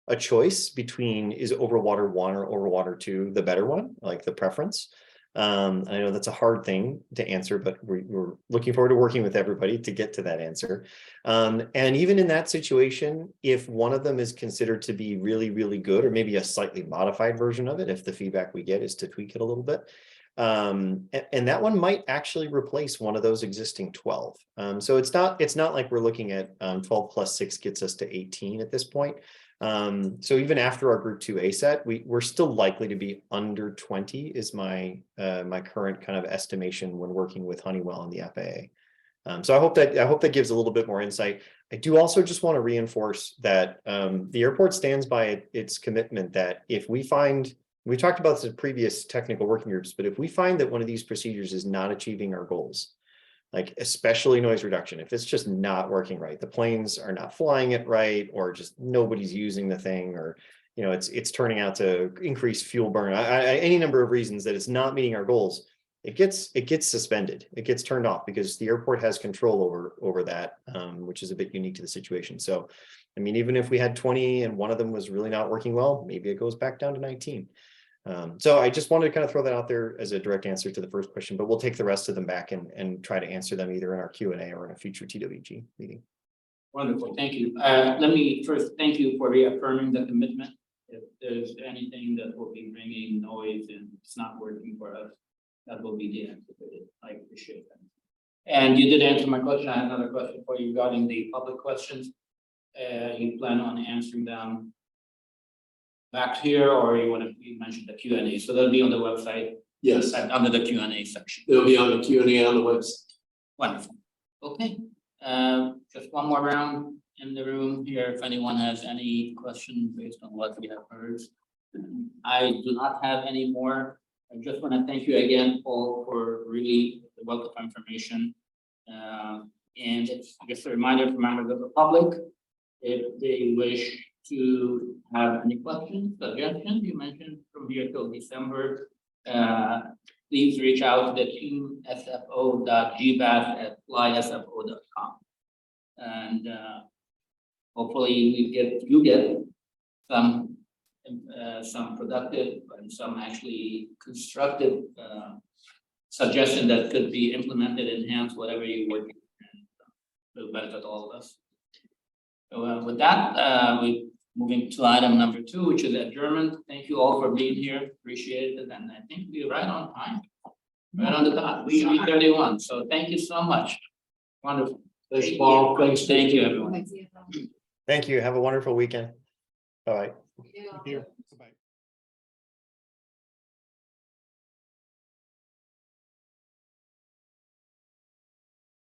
a choice between, is overwater 1 or overwater 2 the better one, like the preference. I know that's a hard thing to answer, but we're looking forward to working with everybody to get to that answer. And even in that situation, if one of them is considered to be really, really good, or maybe a slightly modified version of it, if the feedback we get is to tweak it a little bit, and that one might actually replace one of those existing 12. So it's not like we're looking at 12 plus 6 gets us to 18 at this point. So even after our group 2A set, we're still likely to be under 20 is my current kind of estimation when working with Honeywell and the FAA. So I hope that gives a little bit more insight. I do also just want to reinforce that the airport stands by its commitment that if we find, we talked about this in previous technical working groups, but if we find that one of these procedures is not achieving our goals, like especially noise reduction, if it's just not working right, the planes are not flying it right, or just nobody's using the thing, or it's turning out to increase fuel burn, any number of reasons that it's not meeting our goals, it gets suspended, it gets turned off, because the airport has control over that, which is a bit unique to the situation. So even if we had 20 and one of them was really not working well, maybe it goes back down to 19. So I just wanted to kind of throw that out there as a direct answer to the first question, but we'll take the rest of them back and try to answer them either in our Q&A or in a future TWG meeting. Wonderful, thank you. Let me first thank you for reaffirming the commitment. If there's anything that will be bringing noise and it's not working for us, that will be deactivated. I appreciate that. And you did answer my question. I have another question for you regarding the public questions. You plan on answering them back here, or you mentioned the Q&A, so they'll be on the website. Yes, Under the Q&A section. it'll be on the Q&A on the website. Wonderful. Okay, just one more round in the room here. If anyone has any questions based on what we have heard. I do not have any more. I just want to thank you again, Paul, for really the wealth of information. And it's just a reminder for members of the public, if they wish to have any questions, suggestions, you mentioned from here till December, please reach out to the team sfo.gbas@flysfo.com. And hopefully you get some productive and some actually constructive suggestion that could be implemented, enhance whatever you work and will benefit all of us. So with that, we moving to item number 2, which is adjournment. Thank you all for being here. Appreciate it. And I think we're right on time. Right on the dot. We 3:31. So thank you so much. Wonderful. Thanks, Paul. Thanks. Thank you, everyone. Thank you. Have a wonderful weekend. Bye. Here, bye.